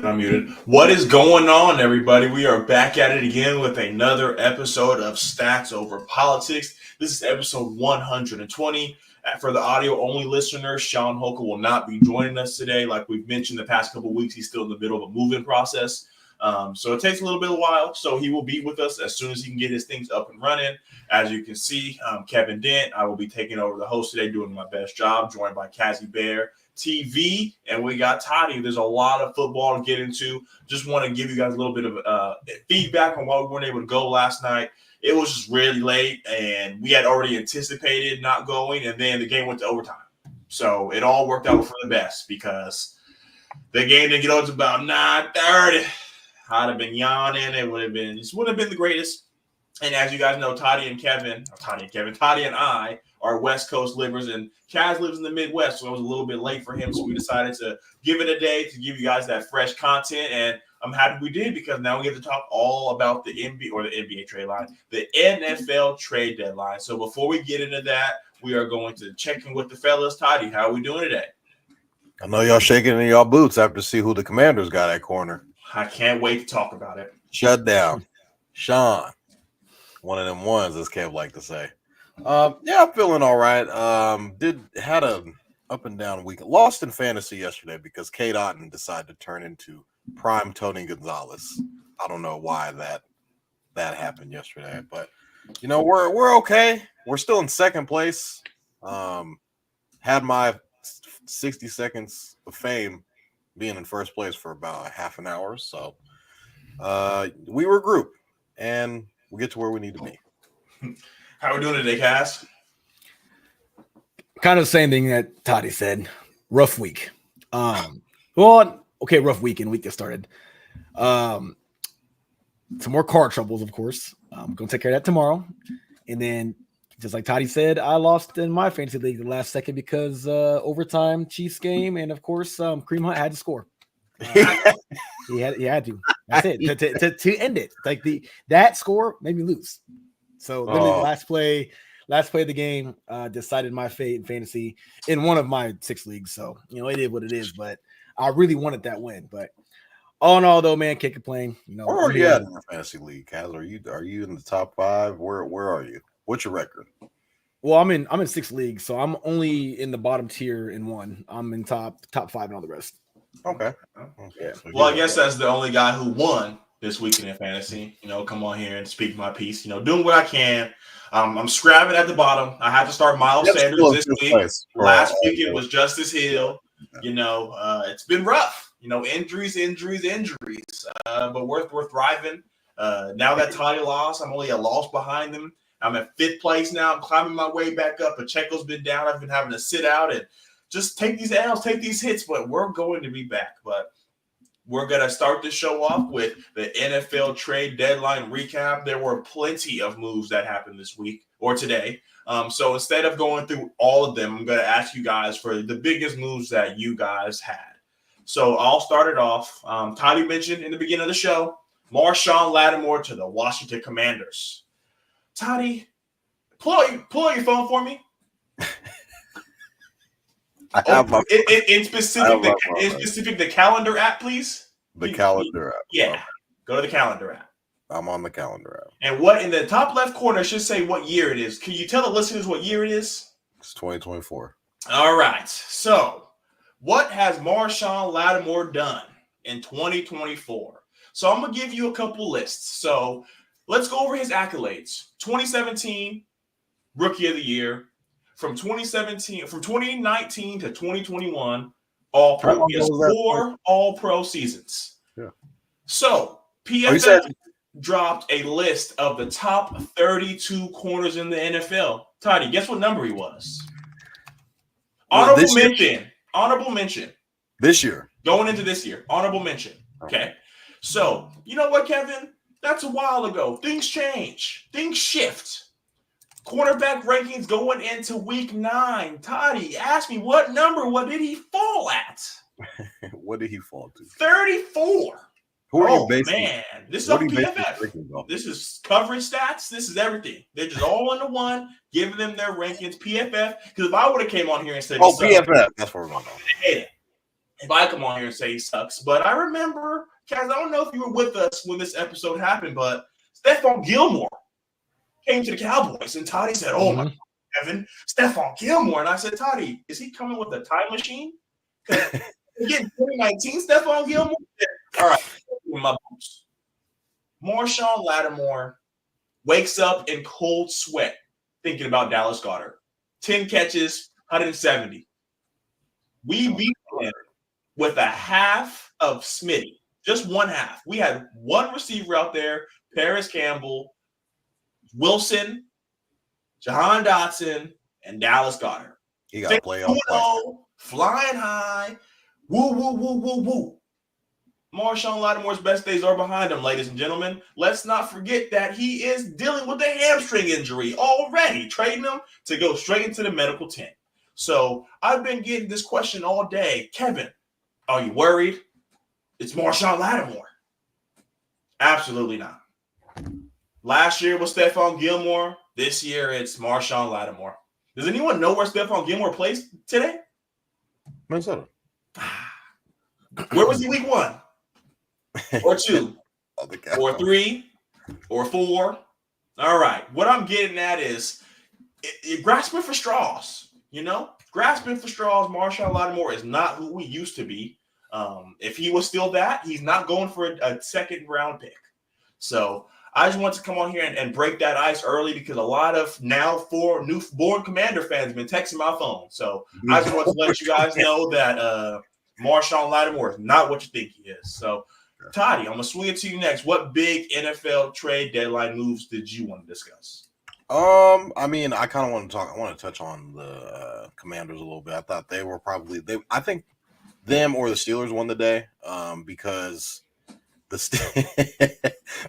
I'm muted. What is going on, everybody? We are back at it again with another episode of Stats Over Politics. This is episode 120. For the audio-only listeners, Shaun will not be joining us today. Like we've mentioned the past couple of weeks, he's still in the middle of a moving process. So it takes a little bit of a while. So he will be with us as soon as he can get his things up and running. As you can see, Kevin Dent, I will be taking over the host today, doing my best job, joined by Cassie Bear TV, and we got Totty. There's a lot of football to get into. Just want to give you guys a little bit of feedback on why we weren't able to go last night. It was just really late, and we had already anticipated not going, and then the game went to overtime. So it all worked out for the best because the game didn't get over to about 9:30. I'd have been yawning. It wouldn't have been the greatest. And as you guys know, Toddy and I are West Coast livers, and Kaz lives in the Midwest, so it was a little bit late for him. So we decided to give it a day to give you guys that fresh content, and I'm happy we did because now we get to talk all about the NBA trade line, the NFL trade deadline. So before we get into that, we are going to check in with the fellas. Toddy, how are we doing today? I know y'all shaking in y'all boots after to see who the Commanders got at corner. I can't wait to talk about it. Shut down. Shaun. One of them ones, as Kev like to say. Yeah, I'm feeling all right. Had a up and down week. Lost in fantasy yesterday because Kate Otten decided to turn into prime Tony Gonzalez. I don't know why that happened yesterday, but you know we're okay. We're still in second place. Had my 60 seconds of fame being in first place for about half an hour, so we regroup and we'll get to where we need to be. How are we doing today, Cass? Kind of the same thing that Toddy said. Rough week. Rough week and week that started. Some more car troubles, of course. I'm going to take care of that tomorrow. And then, just like Toddy said, I lost in my fantasy league the last second because overtime Chiefs game. And, of course, Kareem Hunt had to score. He had to. That's it. To end it. Like that score made me lose. So literally the last play of the game decided my fate in fantasy in one of my 6 leagues. So it is what it is. But I really wanted that win. But all in all, though, man, can't complain. Where are you at in the fantasy league, Kaz? Are you in the top 5? Where are you? What's your record? Well, I'm in 6 leagues, so I'm only in the bottom tier in one. I'm in top 5 and all the rest. Okay. Yeah. Well, I guess that's the only guy who won this weekend in fantasy. Come on here and speak my piece. Doing what I can. I'm scrapping at the bottom. I had to start Miles Sanders this week. Last week it was Justice Hill. It's been rough. Injuries. But we're thriving. Now that Toddy lost, I'm only a loss behind them. I'm at 5th place now. I'm climbing my way back up. Pacheco's been down. I've been having to sit out and just take these L's, take these hits, but we're going to be back. But we're going to start the show off with the NFL trade deadline recap. There were plenty of moves that happened this week or today. So instead of going through all of them, I'm going to ask you guys for the biggest moves that you guys had. So I'll start it off. Toddy mentioned in the beginning of the show, Shaun Lattimore to the Washington Commanders. Toddy, pull out your phone for me. I have my in specific the calendar app, please. The calendar app. Yeah. Go to the calendar app. I'm on the calendar app. And what in the top left corner should say what year it is. Can you tell the listeners what year it is? It's 2024. All right. So what has Shaun Lattimore done in 2024? So I'm gonna give you a couple lists. So let's go over his accolades. 2017, Rookie of the Year. From 2019 to 2021, All-Pro. He has 4 All-Pro seasons. Yeah. So PFF dropped a list of the top 32 corners in the NFL. Toddy, guess what number he was? Honorable mention. This year. Going into this year. Honorable mention. Okay. So, you know what, Kevin? That's a while ago. Things change. Things shift. Cornerback rankings going into week 9. Toddy, ask me what did he fall at? What did he fall to? 34. Who are you basing? Man, this is on PFF. This is coverage stats. This is everything. They're just all into one, giving them their rankings. PFF. Because if I would have came on here and said, PFF. That's what we're going on. if I come on here and say he sucks. But I remember, Kaz, I don't know if you were with us when this episode happened, but Stephon Gilmore came to the Cowboys, and Toddy said, "Oh my God, Evan, Stephon Gilmore." And I said, "Toddy, is he coming with a time machine? Because again, 2019 Stephon Gilmore. All right, my boots. Shaun Lattimore wakes up in cold sweat thinking about Dallas Goedert. 10 catches, 170. We beat him with a half of Smitty, just one half. We had one receiver out there, Paris Campbell, Wilson, Jahan Dotson, and Dallas Goedert. He got playoff pressure. Flying high. Woo, woo, woo, woo, woo. Shaun Lattimore's best days are behind him, ladies and gentlemen. Let's not forget that he is dealing with a hamstring injury already, trading him to go straight into the medical tent. So I've been getting this question all day. Kevin, are you worried? It's Shaun Lattimore. Absolutely not. Last year was Stephon Gilmore. This year it's Shaun Lattimore. Does anyone know where Stephon Gilmore plays today? Minnesota. Where was he week 1? Or 2? Or 3? Or 4? All right. What I'm getting at is grasping for straws. Grasping for straws. Shaun Lattimore is not who we used to be. If he was still that, he's not going for a second round pick. So I just want to come on here and break that ice early because a lot of now 4 newborn Commander fans have been texting my phone. So I just want to let you guys know that Shaun Lattimore is not what you think he is. So, Toddy, I'm going to swing it to you next. What big NFL trade deadline moves did you want to discuss? I mean, I kind of want to talk. I want to touch on the Commanders a little bit. I thought they were probably I think them or the Steelers won the day because the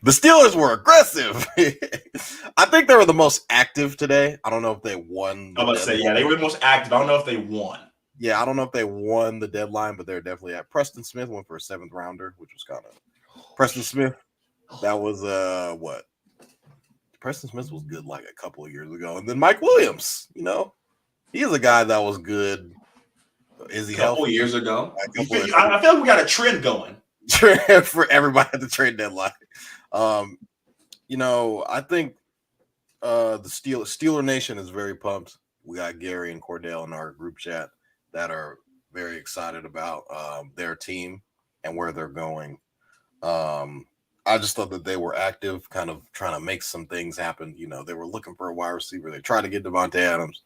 Steelers were aggressive. I think they were the most active today. I don't know if they won. I was about to say, yeah, they were the most active. I don't know if they won. Yeah, I don't know if they won the deadline, but they're definitely at. Preston Smith went for a 7th rounder, which was kind of Preston Smith. That was what? Preston Smith was good like a couple of years ago, and then Mike Williams. He's a guy that was good. Is he a couple healthy? Years ago? I feel like we got a trend going for everybody at the trade deadline. I think the Steeler Nation is very pumped. We got Gary and Cordell in our group chat that are very excited about their team and where they're going. I just thought that they were active, kind of trying to make some things happen. They were looking for a wide receiver. They tried to get Devontae Adams.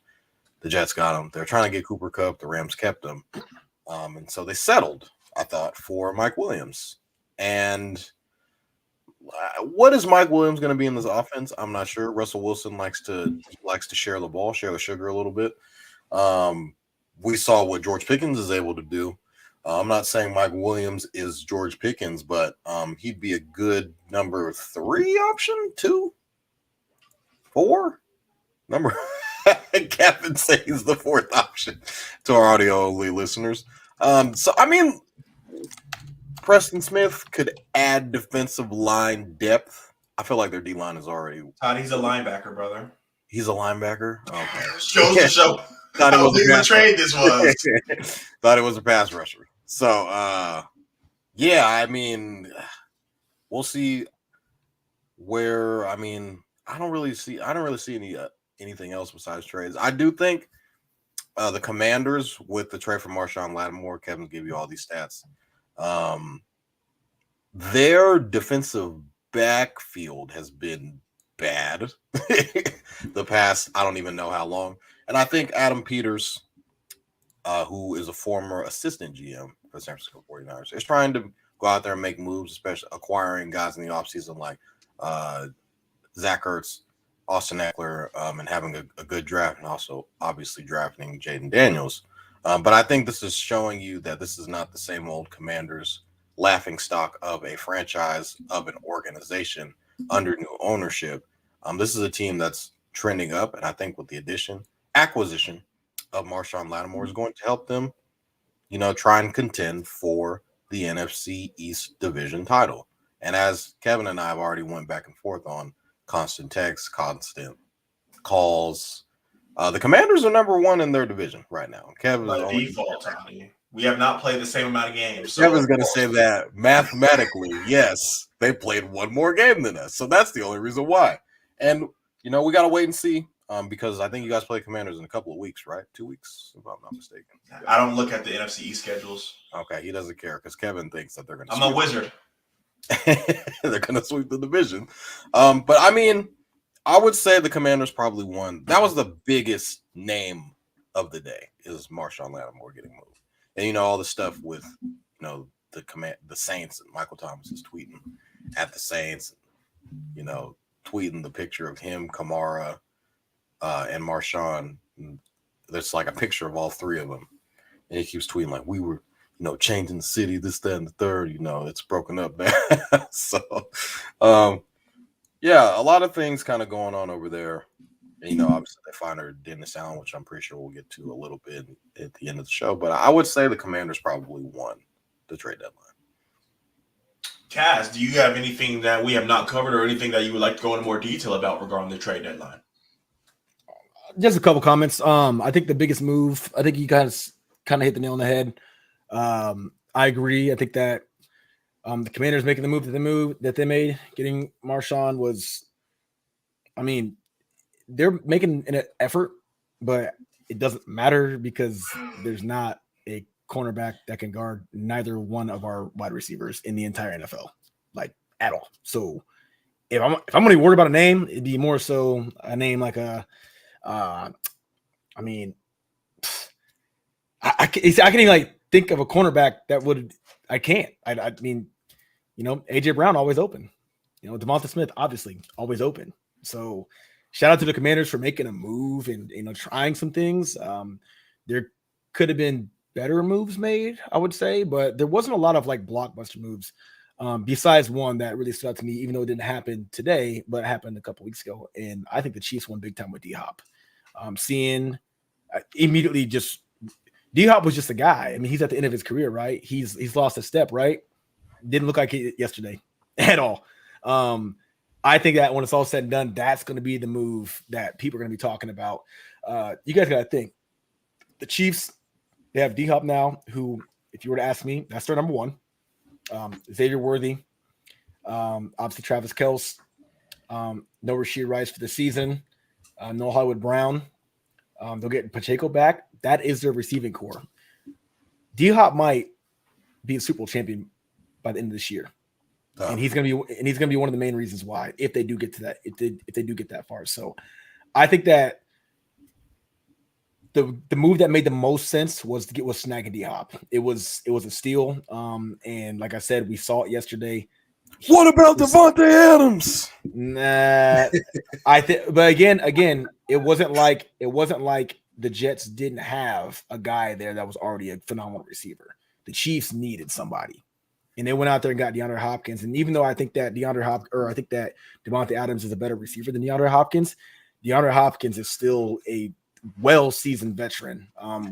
The Jets got him. They're trying to get Cooper Kupp. The Rams kept him. And so they settled, I thought, for Mike Williams. And what is Mike Williams going to be in this offense? I'm not sure. Russell Wilson likes to share the ball, share the sugar a little bit. We saw what George Pickens is able to do. I'm not saying Mike Williams is George Pickens, but he'd be a good number 3 option, 2, 4. Kevin says he's the 4th option to our audio-only listeners. Preston Smith could add defensive line depth. I feel like their D-line is already... Todd, he's a linebacker, brother. He's a linebacker? Okay. Shows to show how big of a trade this was. Thought it was a pass rusher. So, I mean, we'll see where... I don't really see anything else besides trades. I do think the Commanders with the trade for Shaun Lattimore, Kevin gave you all these stats. Their defensive backfield has been bad the past, I don't even know how long. And I think Adam Peters, who is a former assistant GM for the San Francisco 49ers, is trying to go out there and make moves, especially acquiring guys in the offseason like Zach Ertz, Austin Eckler, and having a good draft, and also obviously drafting Jaden Daniels. But I think this is showing you that this is not the same old Commanders laughing stock of a franchise, of an organization under new ownership. This is a team that's trending up, and I think with the acquisition of Shaun Lattimore is going to help them, try and contend for the NFC East Division title. And as Kevin and I have already went back and forth on constant texts, constant calls, the Commanders are number 1 in their division right now. Kevin by default, Tommy. We have not played the same amount of games. So Kevin's going to say that mathematically, yes, they played one more game than us. So that's the only reason why. And, we got to wait and see because I think you guys play Commanders in a couple of weeks, right? 2 weeks, if I'm not mistaken. I don't look at the NFC East schedules. Okay, he doesn't care because Kevin thinks that they're going to I'm a wizard. They're going to sweep the division. But, I mean, I would say the Commanders probably won. That was the biggest name of the day is Marshawn Lattimore getting moved. And all the stuff with the Saints and Michael Thomas is tweeting at the Saints, tweeting the picture of him, Kamara, and Marshawn. There's like a picture of all three of them, and he keeps tweeting like we were, changing the city, this, that, and the third. It's broken up, man. So, yeah, a lot of things kind of going on over there. And, obviously they find her Dennis Allen, which I'm pretty sure we'll get to a little bit at the end of the show. But I would say the Commanders probably won the trade deadline. Kaz, do you have anything that we have not covered or anything that you would like to go into more detail about regarding the trade deadline? Just a couple comments. I think the biggest move, I think you guys kind of hit the nail on the head. I agree. I think that the Commanders making the move that they made, getting Marshawn was, they're making an effort, but it doesn't matter because there's not a cornerback that can guard neither one of our wide receivers in the entire NFL, like at all. So if I'm going to worry about a name, it'd be more so a name like I can't even like think of a cornerback that would. I can't. I mean, AJ Brown always open. Devonta Smith obviously always open. So shout out to the Commanders for making a move and trying some things. There could have been better moves made, I would say, but there wasn't a lot of like blockbuster moves. Besides one that really stood out to me, even though it didn't happen today, but it happened a couple weeks ago. And I think the Chiefs won big time with D-Hop. Seeing immediately just D-Hop was just a guy. I mean, he's at the end of his career, right? He's lost a step, right? Didn't look like it yesterday at all. I think that when it's all said and done, that's going to be the move that people are going to be talking about. You guys got to think. The Chiefs, they have D-Hop now, who, if you were to ask me, that's their number one. Xavier Worthy, obviously Travis Kelce, no Rashid Rice for the season, no Hollywood Brown. They'll get Pacheco back. That is their receiving core. D-Hop might be a Super Bowl champion by the end of this year. And he's gonna be one of the main reasons why, if they do get to that, if they do get that far. So I think that the move that made the most sense was snagging D-Hop. It was a steal. And like I said, we saw it yesterday. What about Devontae Adams? Nah, but again, it wasn't like the Jets didn't have a guy there that was already a phenomenal receiver. The Chiefs needed somebody. And they went out there and got DeAndre Hopkins. And even though I think that Devontae Adams is a better receiver than DeAndre Hopkins is still a well-seasoned veteran.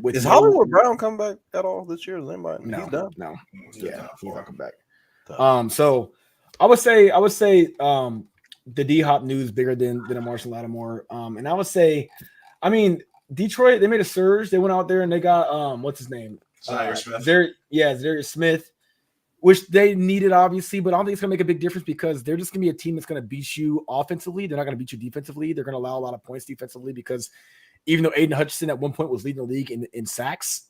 Is Hollywood Brown come back at all this year? No, he's not coming back. So I would say the D-Hop news bigger than a Marshawn Lattimore. And I would say, Detroit, they made a surge. They went out there and they got what's his name? Zaire Smith, which they needed, obviously, but I don't think it's going to make a big difference because they're just going to be a team that's going to beat you offensively. They're not going to beat you defensively. They're going to allow a lot of points defensively because even though Aiden Hutchinson at one point was leading the league in sacks,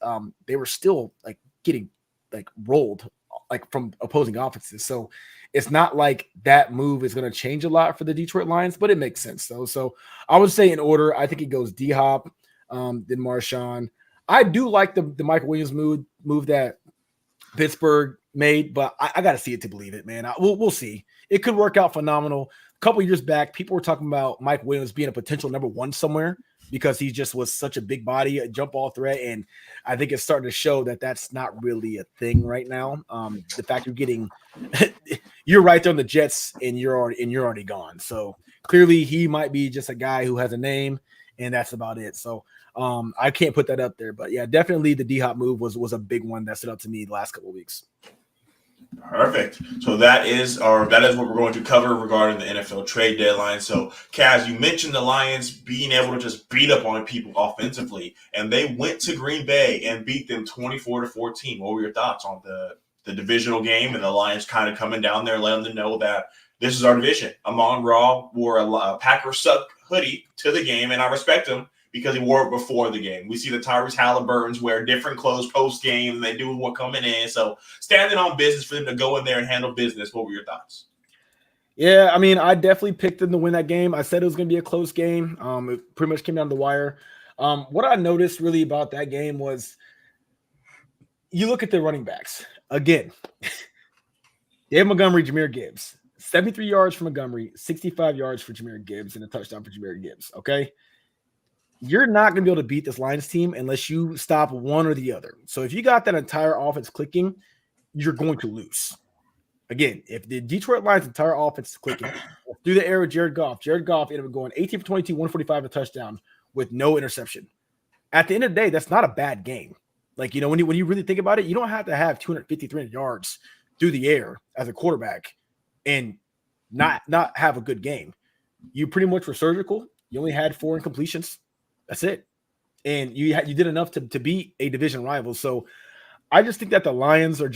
they were still like getting like rolled like from opposing offenses. So it's not like that move is going to change a lot for the Detroit Lions, but it makes sense though. So I would say in order, I think it goes D-Hop, then Marshawn. I do like the Michael Williams move that Pittsburgh made, but I got to see it to believe it, man. We'll see. It could work out phenomenal. A couple years back, people were talking about Mike Williams being a potential number one somewhere because he just was such a big body, a jump ball threat, and I think it's starting to show that that's not really a thing right now. The fact you're right there on the Jets and you're already gone. So clearly he might be just a guy who has a name, and that's about it. So I can't put that up there, but yeah, definitely the D-Hop move was a big one that stood out to me the last couple of weeks. Perfect. So that is what we're going to cover regarding the NFL trade deadline. So, Kaz, you mentioned the Lions being able to just beat up on people offensively, and they went to Green Bay and beat them 24-14. What were your thoughts on the divisional game and the Lions kind of coming down there and letting them know that this is our division? Amon-Ra wore a Packers suck hoodie to the game, and I respect him because he wore it before the game. We see the Tyrese Halliburtons wear different clothes post game than they do what coming in. So standing on business for them to go in there and handle business. What were your thoughts? Yeah, I mean, I definitely picked them to win that game. I said it was going to be a close game. It pretty much came down to the wire. What I noticed really about that game was you look at the running backs. Again, Dave Montgomery, Jahmyr Gibbs. 73 yards for Montgomery, 65 yards for Jahmyr Gibbs, and a touchdown for Jahmyr Gibbs, okay? You're not going to be able to beat this Lions team unless you stop one or the other. So if you got that entire offense clicking, you're going to lose. Again, if the Detroit Lions' entire offense is clicking through the air with Jared Goff ended up going 18 for 22, 145, a touchdown with no interception. At the end of the day, that's not a bad game. Like, when you really think about it, you don't have to have 250, 300 yards through the air as a quarterback and not have a good game. You pretty much were surgical. You only had 4 incompletions. That's it. And you did enough to beat a division rival. So I just think that the Lions are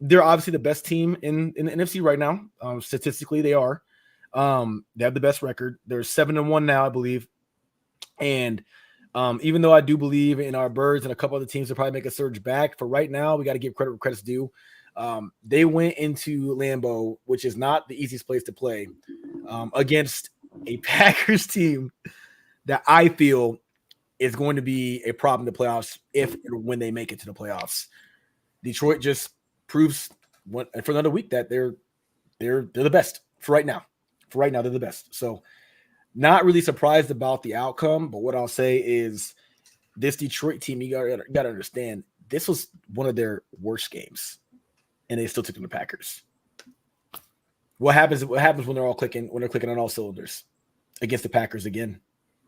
they're obviously the best team in the NFC right now. Statistically, they are. They have the best record. They're 7-1 now, I believe. And even though I do believe in our Birds and a couple other teams will probably make a surge back, for right now, we got to give credit where credit's due. They went into Lambeau, which is not the easiest place to play, against a Packers team that I feel is going to be a problem in the playoffs if and when they make it to the playoffs. Detroit just proves for another week that they're the best for right now. For right now, they're the best. So not really surprised about the outcome, but what I'll say is this Detroit team, you got to understand, this was one of their worst games, and they still took them to Packers. What happens when they're all clicking, when they're clicking on all cylinders against the Packers again?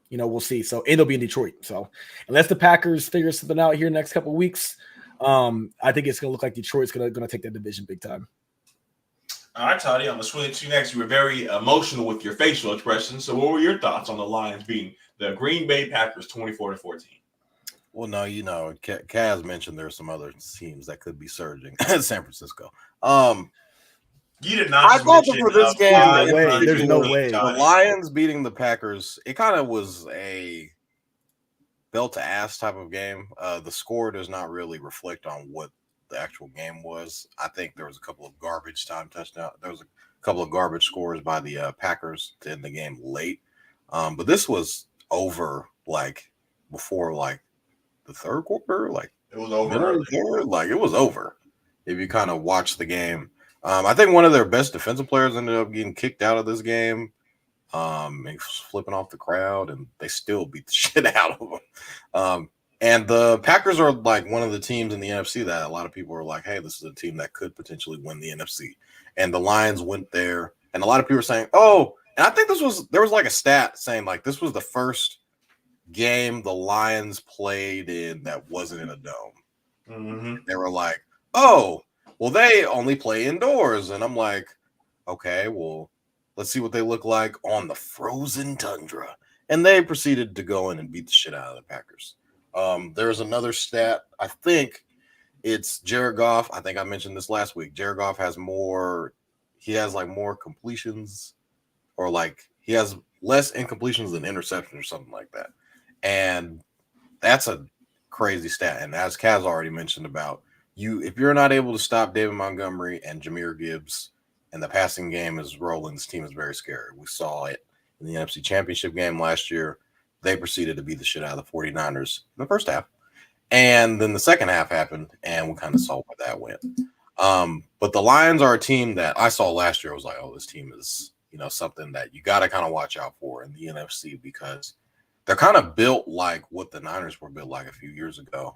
We'll see. So, and they'll be in Detroit. So, unless the Packers figure something out here in the next couple of weeks, I think it's going to look like Detroit's going to take that division big time. All right, Toddy, I'm going to swing it to you next. You were very emotional with your facial expressions. So, what were your thoughts on the Lions being the Green Bay Packers 24-14? Well, no, Kaz mentioned there are some other teams that could be surging. San Francisco. You did not. I thought for this game, there's no way. The Lions beating the Packers, it kind of was a belt to ass type of game. The score does not really reflect on what the actual game was. I think there was a couple of garbage time touchdowns. There was a couple of garbage scores by the Packers to end the game late. But this was over before the third quarter. It was over. It was over. If you kind of watch the game. I think one of their best defensive players ended up getting kicked out of this game. And flipping off the crowd, and they still beat the shit out of them. And the Packers are one of the teams in the NFC that a lot of people are like, hey, this is a team that could potentially win the NFC. And the Lions went there, and a lot of people are saying, oh, and I think there was a stat saying this was the first game the Lions played in that wasn't in a dome. Mm-hmm. They were like, oh, well, they only play indoors. And I'm like, okay, well, let's see what they look like on the frozen tundra. And they proceeded to go in and beat the shit out of the Packers. There's another stat. I think it's Jared Goff. I think I mentioned this last week. Jared Goff has more completions, or he has less incompletions than interceptions or something like that. And that's a crazy stat. And as Kaz already mentioned about, if you're not able to stop David Montgomery and Jahmyr Gibbs, and the passing game is rolling, this team is very scary. We saw it in the NFC Championship game last year. They proceeded to beat the shit out of the 49ers in the first half. And then the second half happened, and we kind of saw where that went. But the Lions are a team that I saw last year. I was like, oh, this team is, something that you got to kind of watch out for in the NFC, because they're kind of built like what the Niners were built like a few years ago,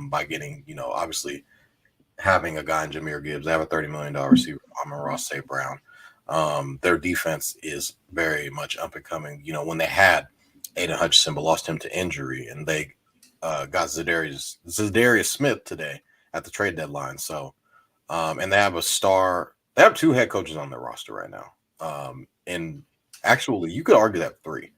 by getting, obviously – having a guy in Jahmyr Gibbs. They have a $30 million receiver, Amon-Ra St. Brown. Their defense is very much up and coming. When they had Aiden Hutchinson, but lost him to injury, and they got Zadarius Smith today at the trade deadline. So And they have a star. They have 2 head coaches on their roster right now. And actually, you could argue that 3.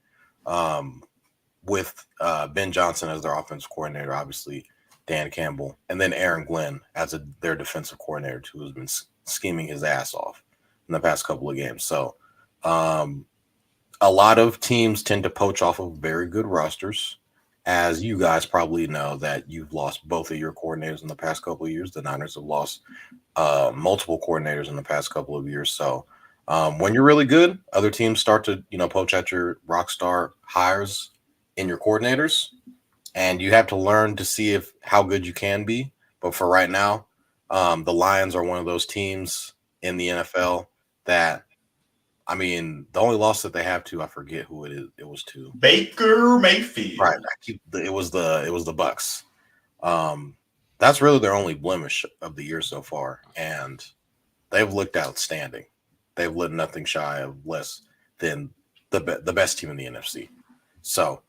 With Ben Johnson as their offensive coordinator, obviously Dan Campbell, and then Aaron Glenn as their defensive coordinator, who has been scheming his ass off in the past couple of games. So a lot of teams tend to poach off of very good rosters. As you guys probably know, that you've lost both of your coordinators in the past couple of years. The Niners have lost multiple coordinators in the past couple of years. So when you're really good, other teams start to, poach at your rock star hires in your coordinators, and you have to learn to see how good you can be. But for right now, the Lions are one of those teams in the NFL that, the only loss that they have to, I forget who it is. It was to Baker Mayfield. Right. It was the Bucks. That's really their only blemish of the year so far, and they've looked outstanding. They've looked nothing shy of less than the best team in the NFC. So,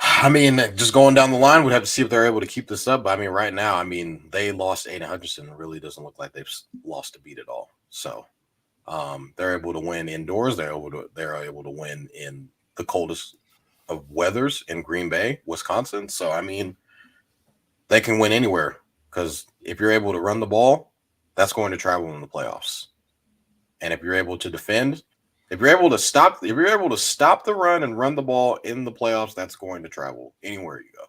just going down the line, we'd have to see if they're able to keep this up. But right now, they lost Aiden Hutchinson. It really doesn't look like they've lost a beat at all. So, they're able to win indoors. They're able to win in the coldest of weathers in Green Bay, Wisconsin. So, they can win anywhere, because if you're able to run the ball, that's going to travel in the playoffs. And if you're able to defend, if you're able to stop the run and run the ball in the playoffs, that's going to travel anywhere you go.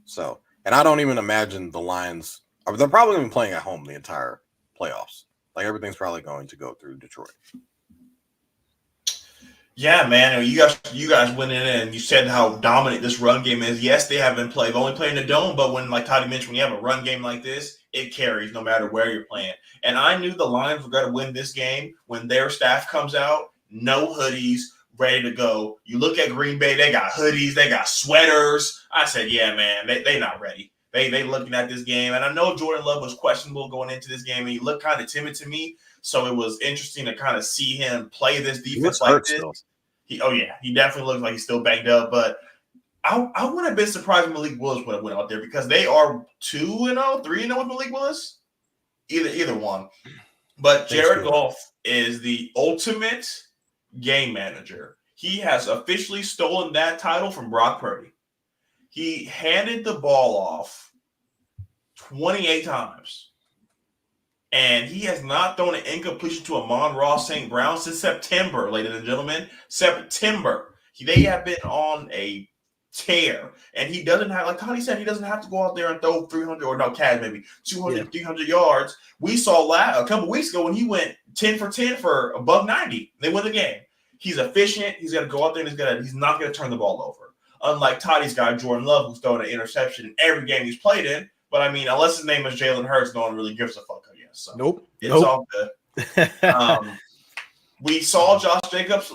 So, and I don't even imagine the Lions, they're probably going to be playing at home the entire playoffs. Like, everything's probably going to go through Detroit. Yeah, man. You guys went in and you said how dominant this run game is. Yes, they haven't played. They've only played in the dome, but when, like Totty mentioned, when you have a run game like this, it carries no matter where you're playing. And I knew the Lions were going to win this game when their staff comes out, no hoodies, ready to go. You look at Green Bay, they got hoodies, they got sweaters. I said, yeah, man, they not ready. They looking at this game. And I know Jordan Love was questionable going into this game, and he looked kind of timid to me. So it was interesting to kind of see him play this defense like this. He definitely looks like he's still banged up. But I wouldn't have been surprised if Malik Willis would have went out there, because they are 2-0, 3-0 with Malik Willis. Either one. But Jared Goff is the ultimate game manager. He has officially stolen that title from Brock Purdy. He handed the ball off 28 times. And he has not thrown an incompletion to Amon-Ra St. Brown since September, ladies and gentlemen. September. They have been on a tear. And he doesn't have, like Tony said, he doesn't have to go out there and throw 300, or no, Cad maybe 200, 300 yards. We saw a couple weeks ago when he went 10 for 10 for $190. They win the game. He's efficient. He's going to go out there and he's not going to turn the ball over. Unlike Toddy's guy, Jordan Love, who's throwing an interception in every game he's played in. But, unless his name is Jalen Hurts, no one really gives a fuck, I guess. So nope. All good. We saw Josh Jacobs,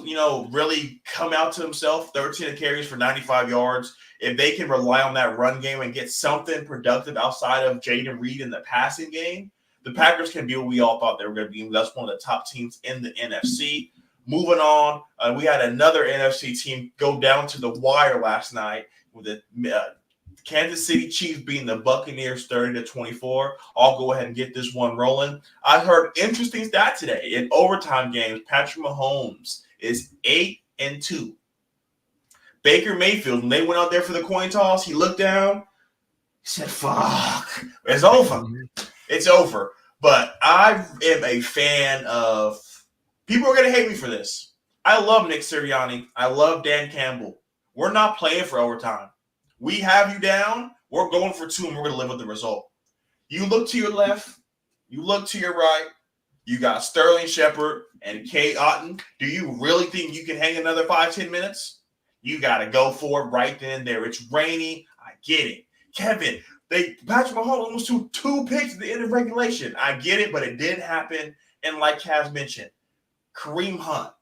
really come out to himself, 13 carries for 95 yards. If they can rely on that run game and get something productive outside of Jaden Reed in the passing game, the Packers can be what we all thought they were going to be. That's one of the top teams in the NFC. Moving on, we had another NFC team go down to the wire last night with the Kansas City Chiefs beating the Buccaneers 30-24. I'll go ahead and get this one rolling. I heard interesting stat today. In overtime games, Patrick Mahomes is 8-2. Baker Mayfield, when they went out there for the coin toss, he looked down. He said, fuck. It's over. It's over. But I am a fan of – people are going to hate me for this. I love Nick Sirianni. I love Dan Campbell. We're not playing for overtime. We have you down. We're going for 2, and we're going to live with the result. You look to your left. You look to your right. You got Sterling Shepard and Kay Otten. Do you really think you can hang another 5-10 minutes? You got to go for it right then and there. It's rainy. I get it. Kevin, Patrick Mahomes almost threw 2 picks at the end of regulation. I get it, but it did happen. And like Kaz mentioned, Kareem Hunt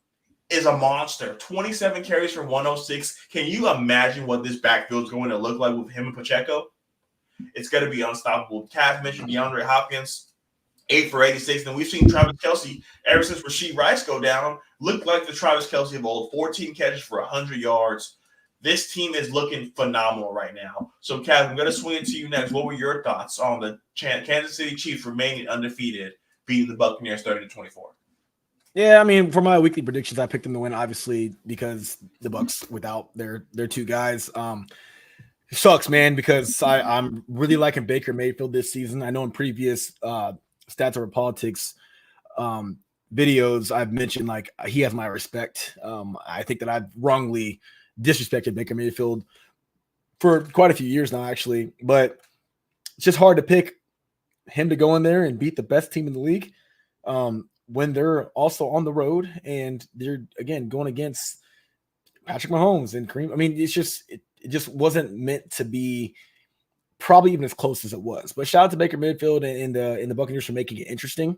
is a monster. 27 carries for 106. Can you imagine what this backfield is going to look like with him and Pacheco? It's going to be unstoppable. Kaz mentioned DeAndre Hopkins, 8 for 86. And we've seen Travis Kelce, ever since Rashee Rice go down, look like the Travis Kelce of old. 14 catches for 100 yards. this team is looking phenomenal right now. So, Kaz, I'm going to swing it to you next. What were your thoughts on the Kansas City Chiefs remaining undefeated, beating the Buccaneers 30-24? Yeah, I mean, for my weekly predictions, I picked them to win, obviously, because the Bucs without their two guys. It sucks, man, because I'm really liking Baker Mayfield this season. I know in previous Stats Over Politics videos, I've mentioned like he has my respect. I think that I've wrongly disrespected Baker Mayfield for quite a few years now, actually, but it's just hard to pick him to go in there and beat the best team in the league when they're also on the road and they're again going against Patrick Mahomes and Kareem. I mean, it just wasn't meant to be probably even as close as it was. But shout out to Baker Mayfield and the Buccaneers for making it interesting.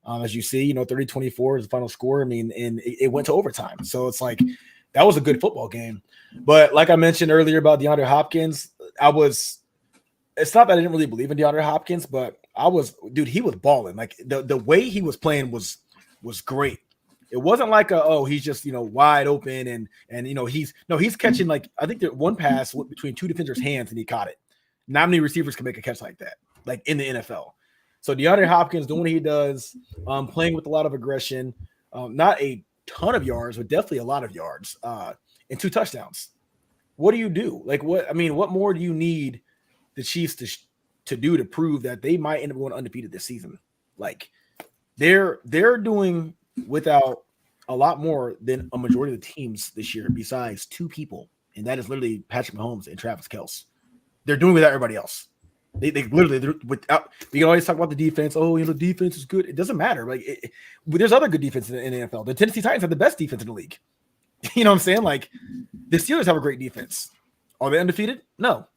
As you see, 30-24 is the final score. I mean, and it went to overtime. So it's like that was a good football game. But like I mentioned earlier about DeAndre Hopkins, it's not that I didn't really believe in DeAndre Hopkins, but he was balling. Like the way he was playing was great. It wasn't like he's just wide open and he's catching, like, I think that one pass went between two defenders' hands and he caught it. Not many receivers can make a catch like that, like in the NFL. So DeAndre Hopkins doing what he does, playing with a lot of aggression, not a ton of yards, but definitely a lot of yards, and 2 touchdowns. What do you do? Like what more do you need the Chiefs to do to prove that they might end up going undefeated this season? Like they're doing without a lot more than a majority of the teams this year, besides 2 people, and that is literally Patrick Mahomes and Travis Kelce. They're doing without everybody else. They literally without. We can always talk about the defense. Oh, the defense is good. It doesn't matter. Like there's other good defense in the NFL. The Tennessee Titans have the best defense in the league. You know what I'm saying? Like the Steelers have a great defense. Are they undefeated? No.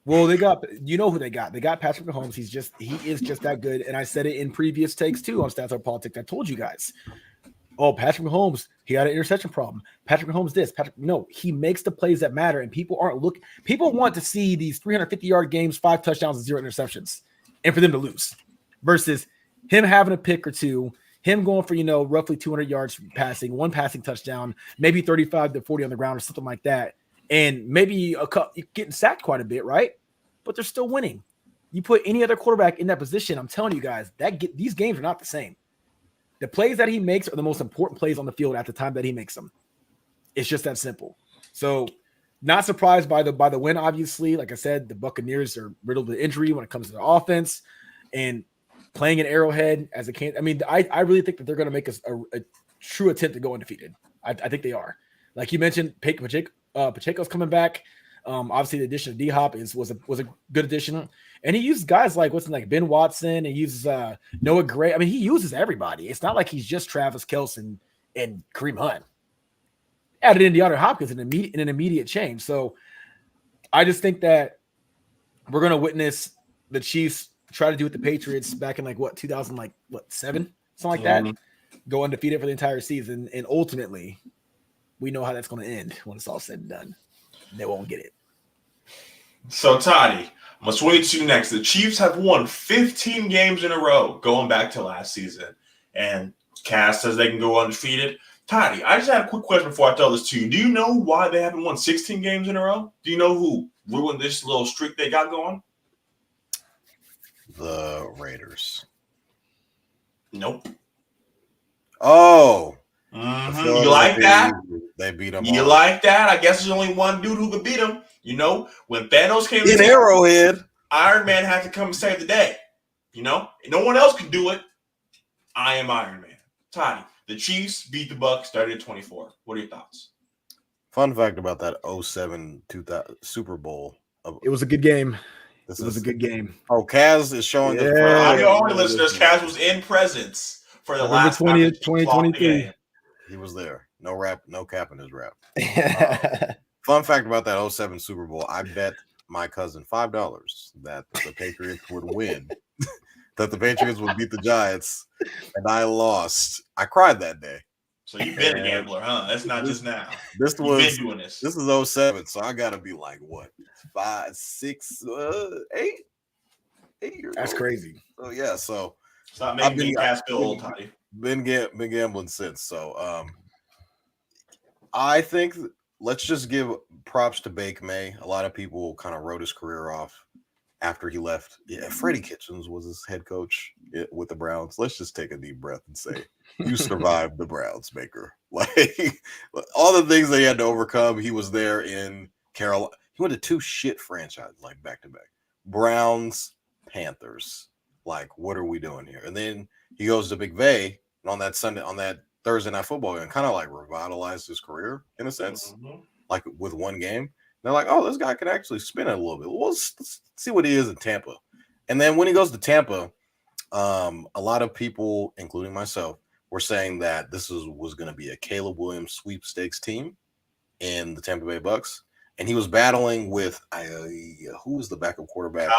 Well, they got, who they got? They got Patrick Mahomes. He is just that good. And I said it in previous takes too on Stats Over Politics. I told you guys. Oh, Patrick Mahomes, he got an interception problem. Patrick Mahomes this. No, he makes the plays that matter, and people want to see these 350-yard games, 5 touchdowns and 0 interceptions, and for them to lose, versus him having a pick or 2, him going for roughly 200 yards passing, 1 passing touchdown, maybe 35 to 40 on the ground or something like that, and maybe getting sacked quite a bit, right? But they're still winning. You put any other quarterback in that position, I'm telling you guys, these games are not the same. The plays that he makes are the most important plays on the field at the time that he makes them. It's just that simple. So, not surprised by the win. Obviously, like I said, the Buccaneers are riddled with injury when it comes to their offense, and playing an Arrowhead as a can. I mean, I really think that they're going to make a true attempt to go undefeated. I think they are. Like you mentioned, Pacheco's coming back. Obviously, the addition of D-Hop was a good addition, and he uses guys like Ben Watson, and uses Noah Gray. I mean, he uses everybody. It's not like he's just Travis Kelce and Kareem Hunt. Added in DeAndre Hopkins in an immediate change. So I just think that we're going to witness the Chiefs try to do what the Patriots back in 2007, something like that, go undefeated for the entire season, and ultimately we know how that's going to end when it's all said and done. They won't get it. So, Totty, I'm going to swing to you next. The Chiefs have won 15 games in a row going back to last season. And Cass says they can go undefeated. Totty, I just had a quick question before I tell this to you. Do you know why they haven't won 16 games in a row? Do you know who ruined this little streak they got going? The Raiders. Nope. Oh. Mm-hmm. You like that? They beat them. You like that? I guess there's only one dude who could beat them. When Thanos came in Arrowhead, Iron Man had to come and save the day. No one else could do it. I am Iron Man. Toddy, the Chiefs beat the Bucs 30-24. What are your thoughts? Fun fact about that 2007 Super Bowl. It was a good game. It was a good game. Oh, Kaz is showing the audio-only listeners. Kaz was in presence for the last 20th, 2023. He was there. No rap, no cap in his rap. Fun fact about that 2007 Super Bowl, I bet my cousin $5 that the Patriots would win, that the Patriots would beat the Giants, and I lost. I cried that day. So you've been a gambler, huh? That's not just now. You've been doing this. This is 2007, so I got to be like, what, 5, 6, 8 years That's old. Crazy. So, yeah, so. Stop making me pass feel old, Toddy. Been gambling since, so I think let's just give props to Bake May. A lot of people kind of wrote his career off after he left. Yeah, Freddie Kitchens was his head coach with the Browns. Let's just take a deep breath and say, you survived the Browns, Baker. Like all the things that he had to overcome, he was there in Carolina. He went to 2 shit franchises, like back to back. Browns, Panthers. Like, what are we doing here? And then he goes to McVay on that Thursday night football and kind of like revitalized his career in a sense, like with one game. And they're like, oh, this guy can actually spin it a little bit. Well, let's see what he is in Tampa. And then when he goes to Tampa, a lot of people, including myself, were saying that this was going to be a Caleb Williams sweepstakes team in the Tampa Bay Bucks. And he was battling with who was the backup quarterback?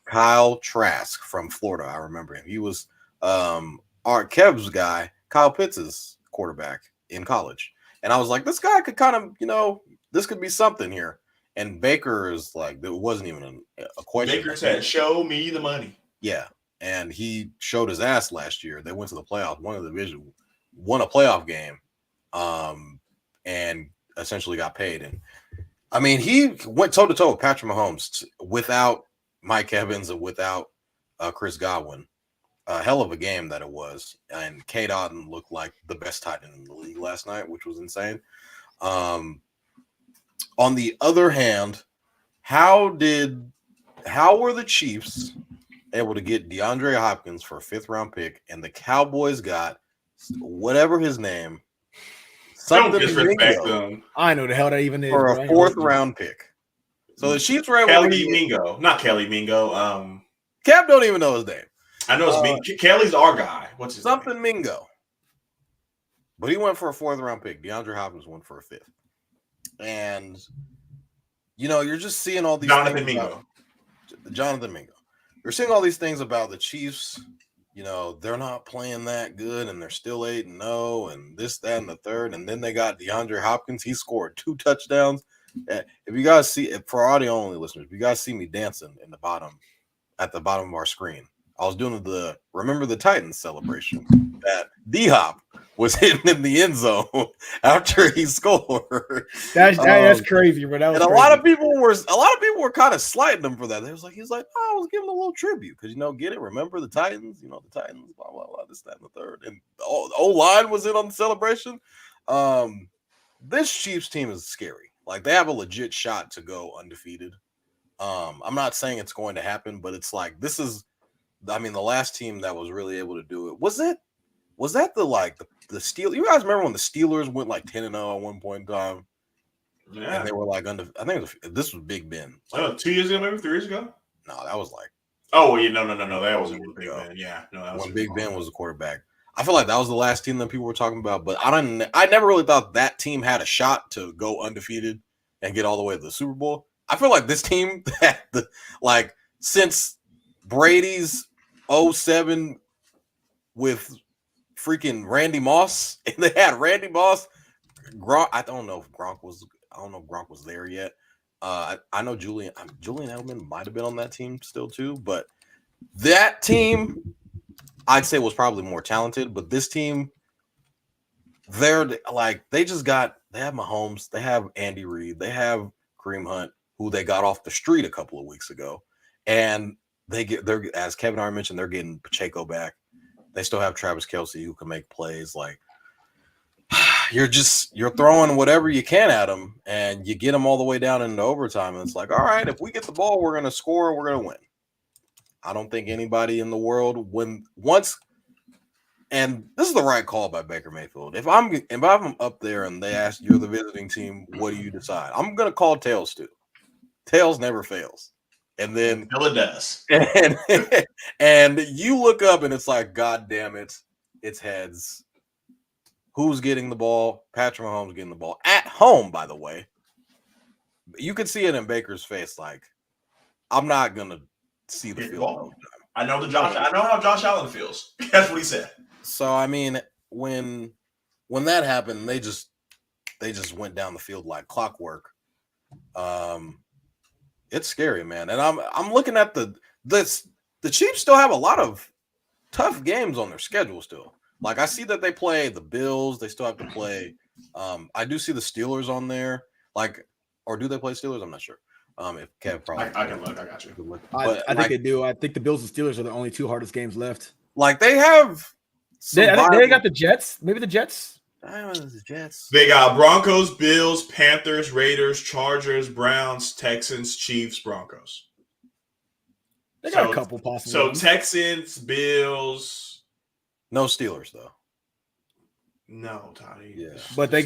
Kyle Trask from Florida. I remember him. He was our Kev's guy, Kyle Pitts' quarterback in college. And I was like, this guy could kind of, this could be something here. And Baker is like, there wasn't even a question. Baker said, show me the money. Yeah. And he showed his ass last year. They went to the playoffs, won the division, won a playoff game, and essentially got paid. And I mean, he went toe-to-toe with Patrick Mahomes without Mike Evans and without Chris Godwin. A hell of a game that it was. And K. Dotton looked like the best tight end in the league last night, which was insane. On the other hand, how were the Chiefs able to get DeAndre Hopkins for a 5th-round pick, and the Cowboys got whatever his name, something Mingo, I know the hell that even is for a 4th-round pick. So the Chiefs were able to Mingo, not Kelly Mingo. Cap don't even know his name. I know it's Mingo. Kelly's our guy. What's his name? Mingo. But he went for a 4th-round pick. DeAndre Hopkins went for a 5th. And you're just seeing all these Jonathan things Mingo. You're seeing all these things about the Chiefs. They're not playing that good, and they're still 8-0, and this, that, and the third. And then they got DeAndre Hopkins. He scored 2 touchdowns. If you guys see, for audio only listeners, if you guys see me dancing at the bottom of our screen, I was doing the Remember the Titans celebration that D-Hop was hitting in the end zone after he scored. That's crazy, but that was and crazy. a lot of people were kind of slighting him for that. He's like, oh, I was giving a little tribute because get it. Remember the Titans, the Titans, blah blah blah, this, that, and the third. And the O-line was in on the celebration. This Chiefs team is scary. Like they have a legit shot to go undefeated. I'm not saying it's going to happen, but it's like this is. I mean, the last team that was really able to do it was that the Steelers. You guys remember when the Steelers went like 10-0 at one point in time? Yeah, and they were like I think this was Big Ben. Like, 2 years ago, maybe 3 years ago. No, that was like. Oh yeah, no, that wasn't Big Ben. Yeah, no, that was when Big Ben was the quarterback. I feel like that was the last team that people were talking about, but I never really thought that team had a shot to go undefeated and get all the way to the Super Bowl. I feel like this team had since Brady's 07 with freaking Randy Moss, and they had Randy Moss. Gronk, I don't know if Gronk was there yet. I know Julian Edelman might have been on that team still too, but that team I'd say was probably more talented. But this team, they have Mahomes, they have Andy Reid, they have Kareem Hunt, who they got off the street a couple of weeks ago, and they're as Kevin already mentioned, they're getting Pacheco back. They still have Travis Kelce who can make plays. Like you're throwing whatever you can at them, and you get them all the way down into overtime. And it's like, all right, if we get the ball, we're going to score and we're going to win. I don't think anybody in the world and this is the right call by Baker Mayfield. If I'm up there and they ask you're the visiting team, what do you decide? I'm going to call tails too. Tails never fails. And then it does. And you look up and it's like, God damn it, it's heads. Who's getting the ball? Patrick Mahomes getting the ball at home, by the way. You could see it in Baker's face. Like, I'm not gonna see the field. I know how Josh Allen feels. That's what he said. So I mean, when that happened, they just went down the field like clockwork. It's scary, man. And I'm looking at the Chiefs still have a lot of tough games on their schedule still. Like I see that they play the Bills, they still have to play I do see the Steelers on there. Like, or do they play Steelers? I'm not sure. If Kev probably, I can look. I got you. But I think they do. I think the Bills and Steelers are the only two hardest games left. like they have. I think they got the Jets. Maybe the Jets. The Jets. They got Broncos, Bills, Panthers, Raiders, Chargers, Browns, Texans, Chiefs, Broncos. They got a couple possible. So Texans, Bills. No Steelers though. No, Totty. Yeah. But they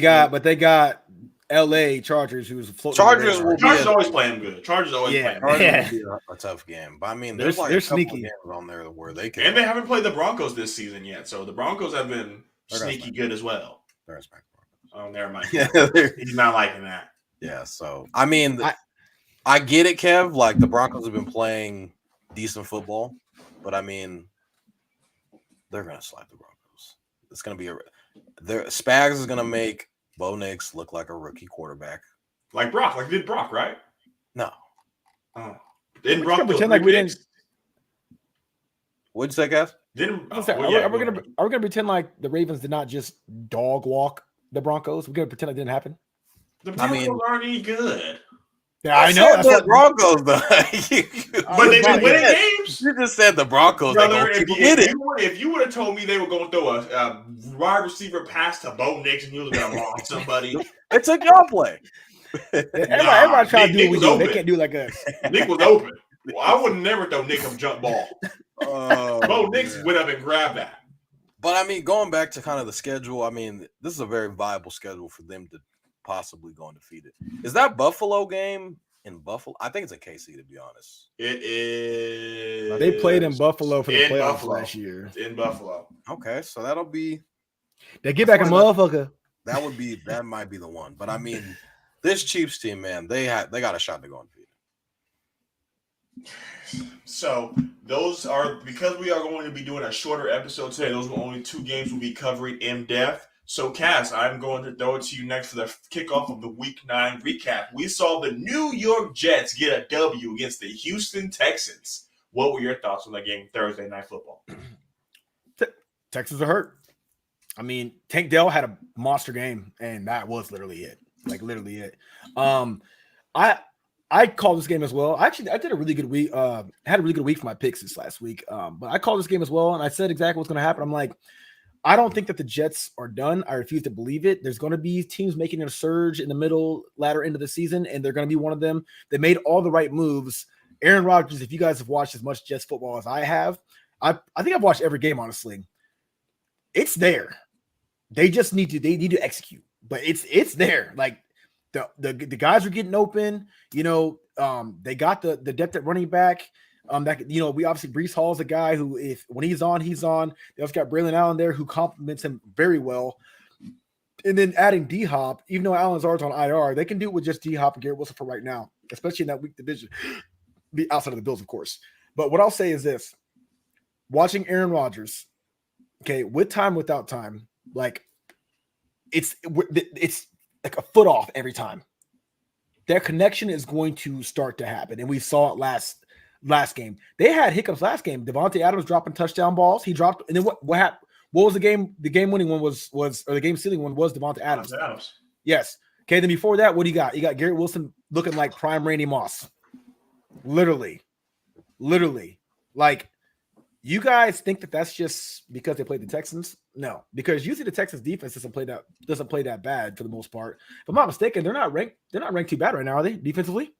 got LA Chargers, who's floating. Chargers always playing good. Chargers always playing good. Chargers will be a tough game. But I mean, there's like they're a couple sneaky games on there where they can. And they haven't played the Broncos this season yet, so the Broncos have been sneaky good as well. There's Oh, never mind. Yeah, He's not liking that. Yeah, so I mean, I get it, Kev. Like the Broncos have been playing decent football, but I mean, they're gonna slap the Broncos. It's gonna be Spags is gonna make Bo Nix look like a rookie quarterback, like did Brock, right? No, didn't Brock pretend like we didn't? What'd you say, guys? Are we gonna pretend like the Ravens did not just dog walk the Broncos? We're gonna pretend it didn't happen. The Broncos aren't any good. Yeah, I know. That's what Broncos, though. But they've been winning games. You just said the Broncos. Brother, if you would have told me they were going to throw a wide receiver pass to Bo Nix and he was going to launch somebody, it's a y'all play. Everybody try to do what we do. They can't do like us. Nick was open. Well, I would never throw Nick a jump ball. Bo Nix went up and grabbed that. But I mean, going back to kind of the schedule, I mean, this is a very viable schedule for them to possibly go undefeated. Is that Buffalo game in Buffalo? I think it's in KC, to be honest. It is. They played in Buffalo for the playoffs last year. In Buffalo. Okay, so that'll be. They get back a motherfucker. That might be the one. But I mean, this Chiefs team, man, they got a shot to go undefeated. So those are, because we are going to be doing a shorter episode today, those are only two games we'll be covering in depth. So, Cass, I'm going to throw it to you next for the kickoff of the Week 9 recap. We saw the New York Jets get a W against the Houston Texans. What were your thoughts on that game Thursday Night Football? Texans are hurt. I mean, Tank Dell had a monster game, and that was literally it. Like, literally it. I called this game as well. I did a really good week. Had a really good week for my picks this last week. But I called this game as well, and I said exactly what's going to happen. I'm like, I don't think that the Jets are done. I refuse to believe it. There's going to be teams making a surge in the latter end of the season, and they're going to be one of them. They made all the right moves. Aaron Rodgers, if you guys have watched as much Jets football as I have, I think I've watched every game, honestly. It's there. They just need to execute. But it's there. Like the guys are getting open. You know, they got the depth at running back. We obviously Breece Hall is a guy who, when he's on, he's on. They also got Braylon Allen there who complements him very well. And then adding D-Hop, even though Allen Lazard's on IR, they can do it with just D-Hop and Garrett Wilson for right now, especially in that weak division, outside of the Bills, of course. But what I'll say is this: watching Aaron Rodgers, okay, with time, without time, like it's like a foot off every time. Their connection is going to start to happen, and we saw it last game. They had hiccups last game. Devontae Adams dropping touchdown balls. He dropped, and then what happened? What was the game? The game winning one was or the game sealing one was Devontae Adams. Yes. Okay. Then before that, what do you got? You got Garrett Wilson looking like prime Randy Moss. Literally. Like, you guys think that that's just because they played the Texans? No, because usually the Texans defense doesn't play that bad for the most part. If I'm not mistaken, they're not ranked too bad right now, are they? Defensively?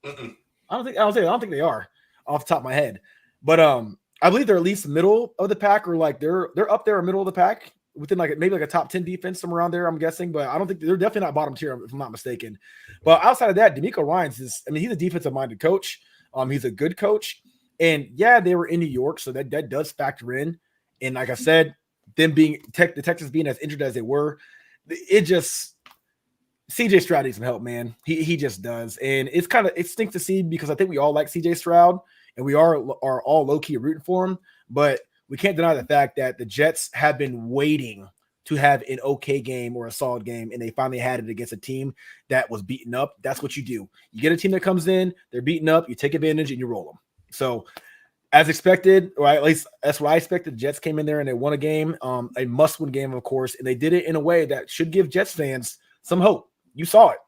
Mm-mm. I don't think they are off the top of my head. But I believe they're at least middle of the pack, or like they're up there or middle of the pack within maybe a top 10 defense somewhere around there, I'm guessing. But I don't think they're definitely not bottom tier if I'm not mistaken. But outside of that, DeMeco Ryans he's a defensive minded coach. He's a good coach. And yeah, they were in New York, so that does factor in. And like I said, them being the Texans being as injured as they were, it just CJ Stroud needs some help, man. He just does. And it stinks to see, because I think we all like CJ Stroud and we are all low-key rooting for him. But we can't deny the fact that the Jets have been waiting to have an okay game or a solid game, and they finally had it against a team that was beaten up. That's what you do. You get a team that comes in, they're beaten up, you take advantage and you roll them. So as expected, or at least that's what I expected. The Jets came in there and they won a game, a must-win game, of course, and they did it in a way that should give Jets fans some hope. You saw it.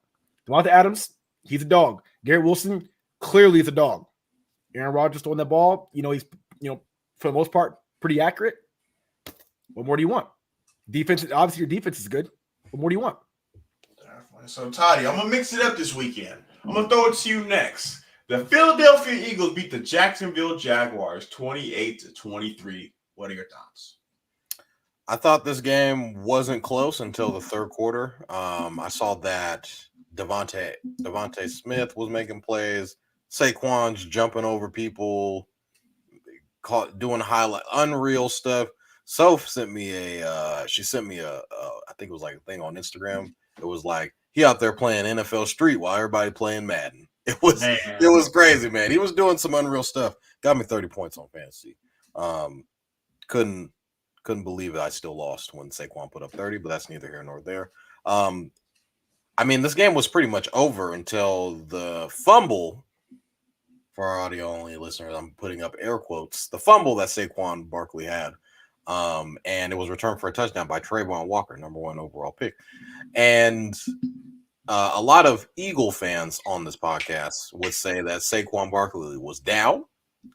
Devontae Adams, he's a dog. Garrett Wilson, clearly is a dog. Aaron Rodgers throwing that ball, he's, for the most part, pretty accurate. What more do you want? Defense, obviously your defense is good. What more do you want? So, Toddy, I'm going to mix it up this weekend. I'm going to throw it to you next. The Philadelphia Eagles beat the Jacksonville Jaguars 28-23. What are your thoughts? I thought this game wasn't close until the third quarter. I saw that Devontae Smith was making plays. Saquon's jumping over people, doing highlight, unreal stuff. Soph sent me I think it was like a thing on Instagram. It was like he out there playing NFL Street while everybody playing Madden. It was crazy, man. He was doing some unreal stuff. Got me 30 points on fantasy. Couldn't believe it. I still lost when Saquon put up 30, but that's neither here nor there. This game was pretty much over until the fumble. For our audio only listeners, I'm putting up air quotes. The fumble that Saquon Barkley had. And it was returned for a touchdown by Trayvon Walker, number 1 overall pick. And a lot of Eagle fans on this podcast would say that Saquon Barkley was down.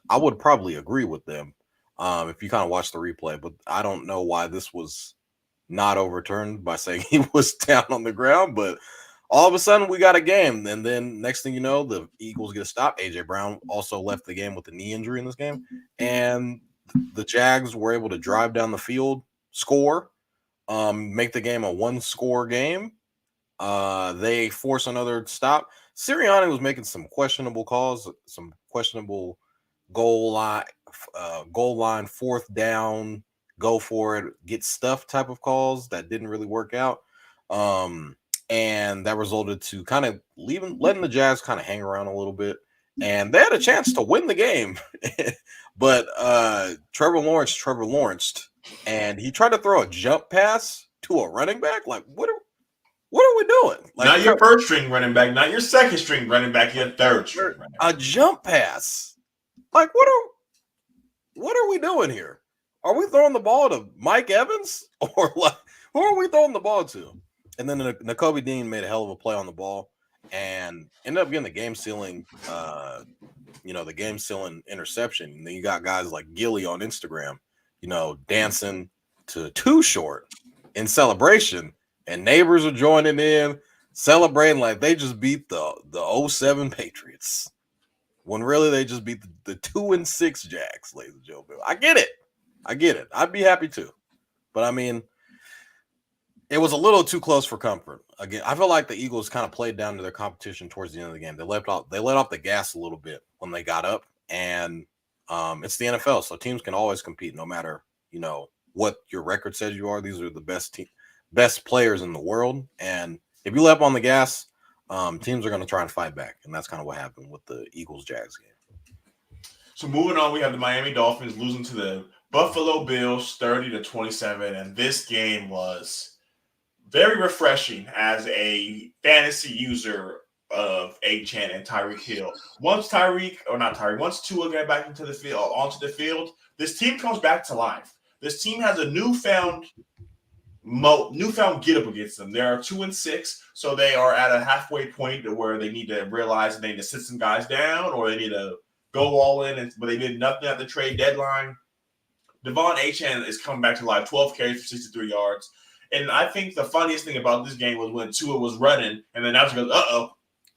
I would probably agree with them if you kind of watch the replay, but I don't know why this was not overturned by saying he was down on the ground. But all of a sudden, we got a game. And then next thing you know, the Eagles get a stop. A.J. Brown also left the game with a knee injury in this game. And the Jags were able to drive down the field, score, make the game a 1-score game. They force another stop. Sirianni was making some questionable calls, some questionable goal line, fourth down, go for it, get stuffed type of calls that didn't really work out. And that resulted to kind of letting the Jazz kind of hang around a little bit. And they had a chance to win the game. But Trevor Lawrence, and he tried to throw a jump pass to a running back. Like, what are we doing? Like, not your first string running back, not your second string running back, your third string running back. A jump pass. Like, what are we doing here? Are we throwing the ball to Mike Evans? Or like, who are we throwing the ball to? And then Nakobe Dean made a hell of a play on the ball and ended up getting the game-sealing interception. And then you got guys like Gilly on Instagram, dancing to Too Short in celebration. And neighbors are joining in, celebrating like they just beat the 07 Patriots. When really they just beat the 2-6 Jags, ladies and gentlemen. I get it. I'd be happy too. But it was a little too close for comfort. Again, I feel like the Eagles kind of played down to their competition towards the end of the game. They let off the gas a little bit when they got up, and it's the NFL, so teams can always compete no matter what your record says you are. These are the best players in the world, and if you let up on the gas, teams are going to try and fight back, and that's kind of what happened with the Eagles-Jags game. So moving on, we have the Miami Dolphins losing to the Buffalo Bills 30-27, and this game was very refreshing as a fantasy user of Achane and Tyreek Hill. Once Tua got back onto the field, this team comes back to life. This team has a newfound get up against them. They are 2-6, so they are at a halfway point to where they need to realize they need to sit some guys down or they need to go all in. But they did nothing at the trade deadline. Devon Achane is coming back to life, 12 carries for 63 yards. And I think the funniest thing about this game was when Tua was running, and then now she goes, uh-oh.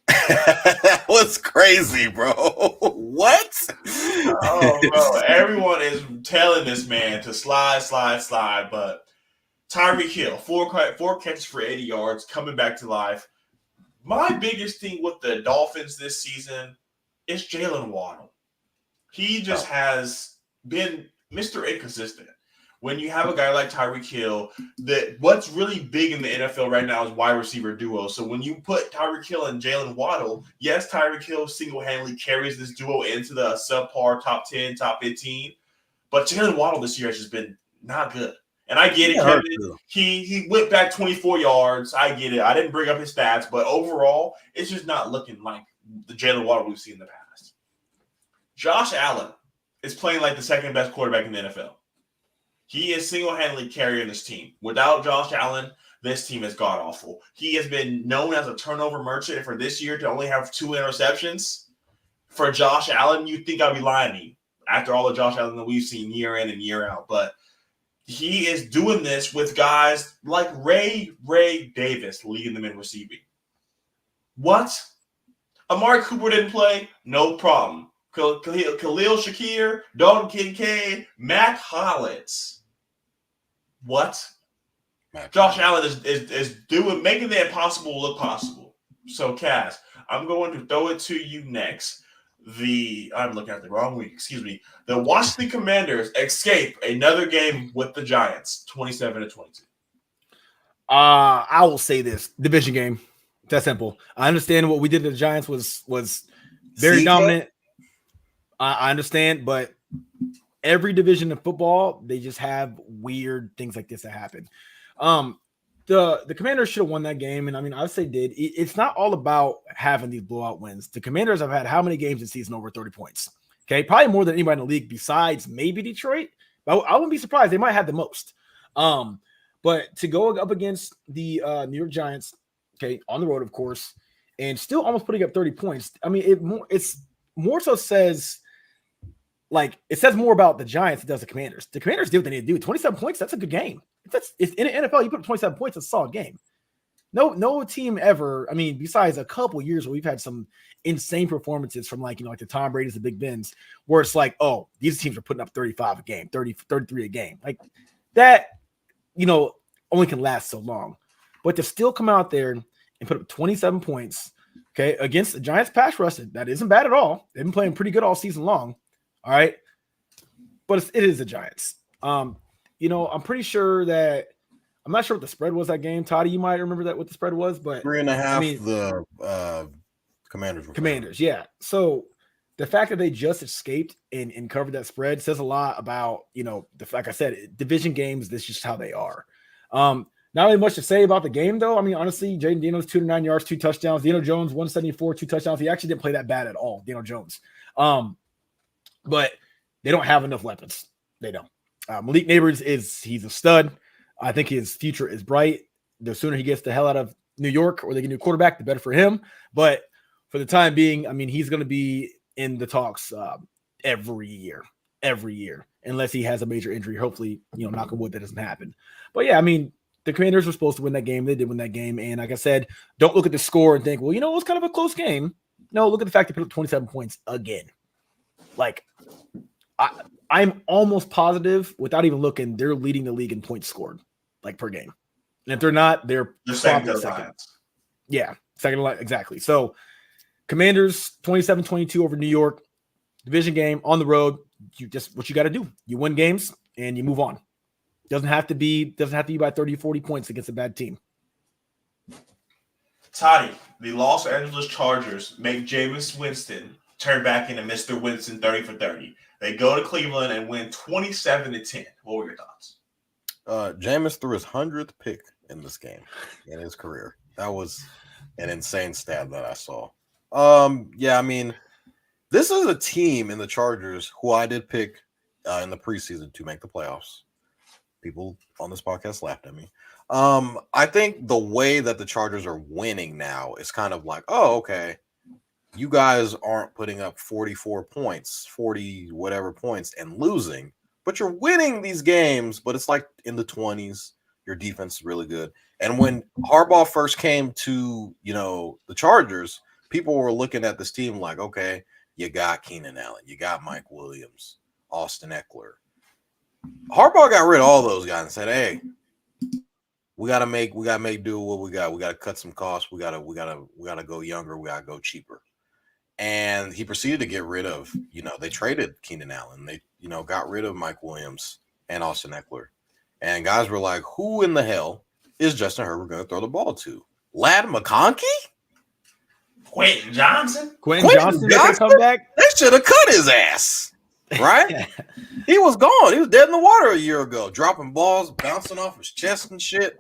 That was crazy, bro. What? Oh, bro. Everyone is telling this man to slide, but Tyreek Hill, four catches for 80 yards, coming back to life. My biggest thing with the Dolphins this season is Jalen Waddle. He just has been Mr. Inconsistent. When you have a guy like Tyreek Hill, what's really big in the NFL right now is wide receiver duo. So when you put Tyreek Hill and Jalen Waddle, yes, Tyreek Hill single-handedly carries this duo into the subpar top 10, top 15. But Jalen Waddle this year has just been not good. And I get it, Kevin. He went back 24 yards. I get it. I didn't bring up his stats, but overall, it's just not looking like the Jalen Waddle we've seen in the past. Josh Allen, is playing like the second best quarterback in the NFL. He is single-handedly carrying this team. Without Josh Allen, this team is god-awful. He has been known as a turnover merchant, and for this year to only have 2 interceptions, for Josh Allen, you'd think I'd be lying to you after all the Josh Allen that we've seen year in and year out. But he is doing this with guys like Ray Davis leading them in receiving. What? Amari Cooper didn't play? No problem. Khalil Shakir, Dalton Kincaid, Matt Hollins. What? Josh Allen is making the impossible look possible. So, Cass, I'm going to throw it to you next. I'm looking at the wrong week. Excuse me. The Washington Commanders escape another game with the Giants, 27-22. I will say this: division game. That's simple. I understand what we did to the Giants was very dominant. I understand, but every division of football, they just have weird things like this that happen. The Commanders should have won that game, and I mean, I would say did. It's not all about having these blowout wins. The Commanders have had how many games this season over 30 points? Okay, probably more than anybody in the league besides maybe Detroit. But I wouldn't be surprised. They might have the most. But to go up against the New York Giants, okay, on the road, of course, and still almost putting up 30 points. I mean, it's more so says like it says more about the Giants than it does the Commanders. The Commanders do what they need to do. 27 points, that's a good game. If in the NFL, you put up 27 points, it's a solid game. No team ever, I mean, besides a couple years where we've had some insane performances from like the Tom Brady's, the Big Bens, where it's like, oh, these teams are putting up 35 a game, 30, 33 a game. Like that, only can last so long. But to still come out there and put up 27 points, okay, against the Giants pass rush, that isn't bad at all. They've been playing pretty good all season long. All right. But it is the Giants. I'm pretty sure that I'm not sure what the spread was that game. Totty, you might remember what the spread was, but 3.5. The Commanders. Commanders, yeah. So the fact that they just escaped and covered that spread says a lot about like I said, division games. This is just how they are. Not really much to say about the game, though. I mean, honestly, Jaden Daniels 209 yards, 2 touchdowns. Daniel Jones 174, 2 touchdowns. He actually didn't play that bad at all, Daniel Jones. But they don't have enough weapons. They don't. Malik Neighbors he's a stud. I think his future is bright. The sooner he gets the hell out of New York or they get a new quarterback, the better for him. But for the time being, I mean, he's going to be in the talks every year, unless he has a major injury. Hopefully, knock on wood, that doesn't happen. But yeah, I mean, the Commanders were supposed to win that game. They did win that game. And like I said, don't look at the score and think, well, it was kind of a close game. No, look at the fact they put up 27 points again. Like, I'm almost positive, without even looking, they're leading the league in points scored, like per game. And if they're not, they're probably second. Yeah, second, exactly. So, Commanders 27-22 over New York. Division game on the road. What you got to do. You win games and you move on. Doesn't have to be by 30, 40 points against a bad team. Totty, the Los Angeles Chargers make Jameis Winston turn back into Mr. Winston 30 for 30. They go to Cleveland and win 27-10. What were your thoughts? Jameis threw his 100th pick in this game in his career. That was an insane stat that I saw. Yeah, I mean, this is a team in the Chargers who I did pick in the preseason to make the playoffs. People on this podcast laughed at me. I think the way that the Chargers are winning now is kind of like, oh, okay, you guys aren't putting up 44 points, 40 whatever points and losing, but you're winning these games, but it's like in the 20s. Your defense is really good. And when Harbaugh first came to, the Chargers, people were looking at this team like, okay, you got Keenan Allen, you got Mike Williams, Austin Eckler. Harbaugh got rid of all those guys and said, hey, we gotta make do what we got. We gotta cut some costs. We gotta go younger. We gotta go cheaper. And he proceeded to get rid of, they traded Keenan Allen. They, got rid of Mike Williams and Austin Eckler. And guys were like, who in the hell is Justin Herbert going to throw the ball to? Lad McConkey? Quentin Johnson? Quentin Johnson? Come back? They should have cut his ass, right? He was gone. He was dead in the water a year ago, dropping balls, bouncing off his chest and shit.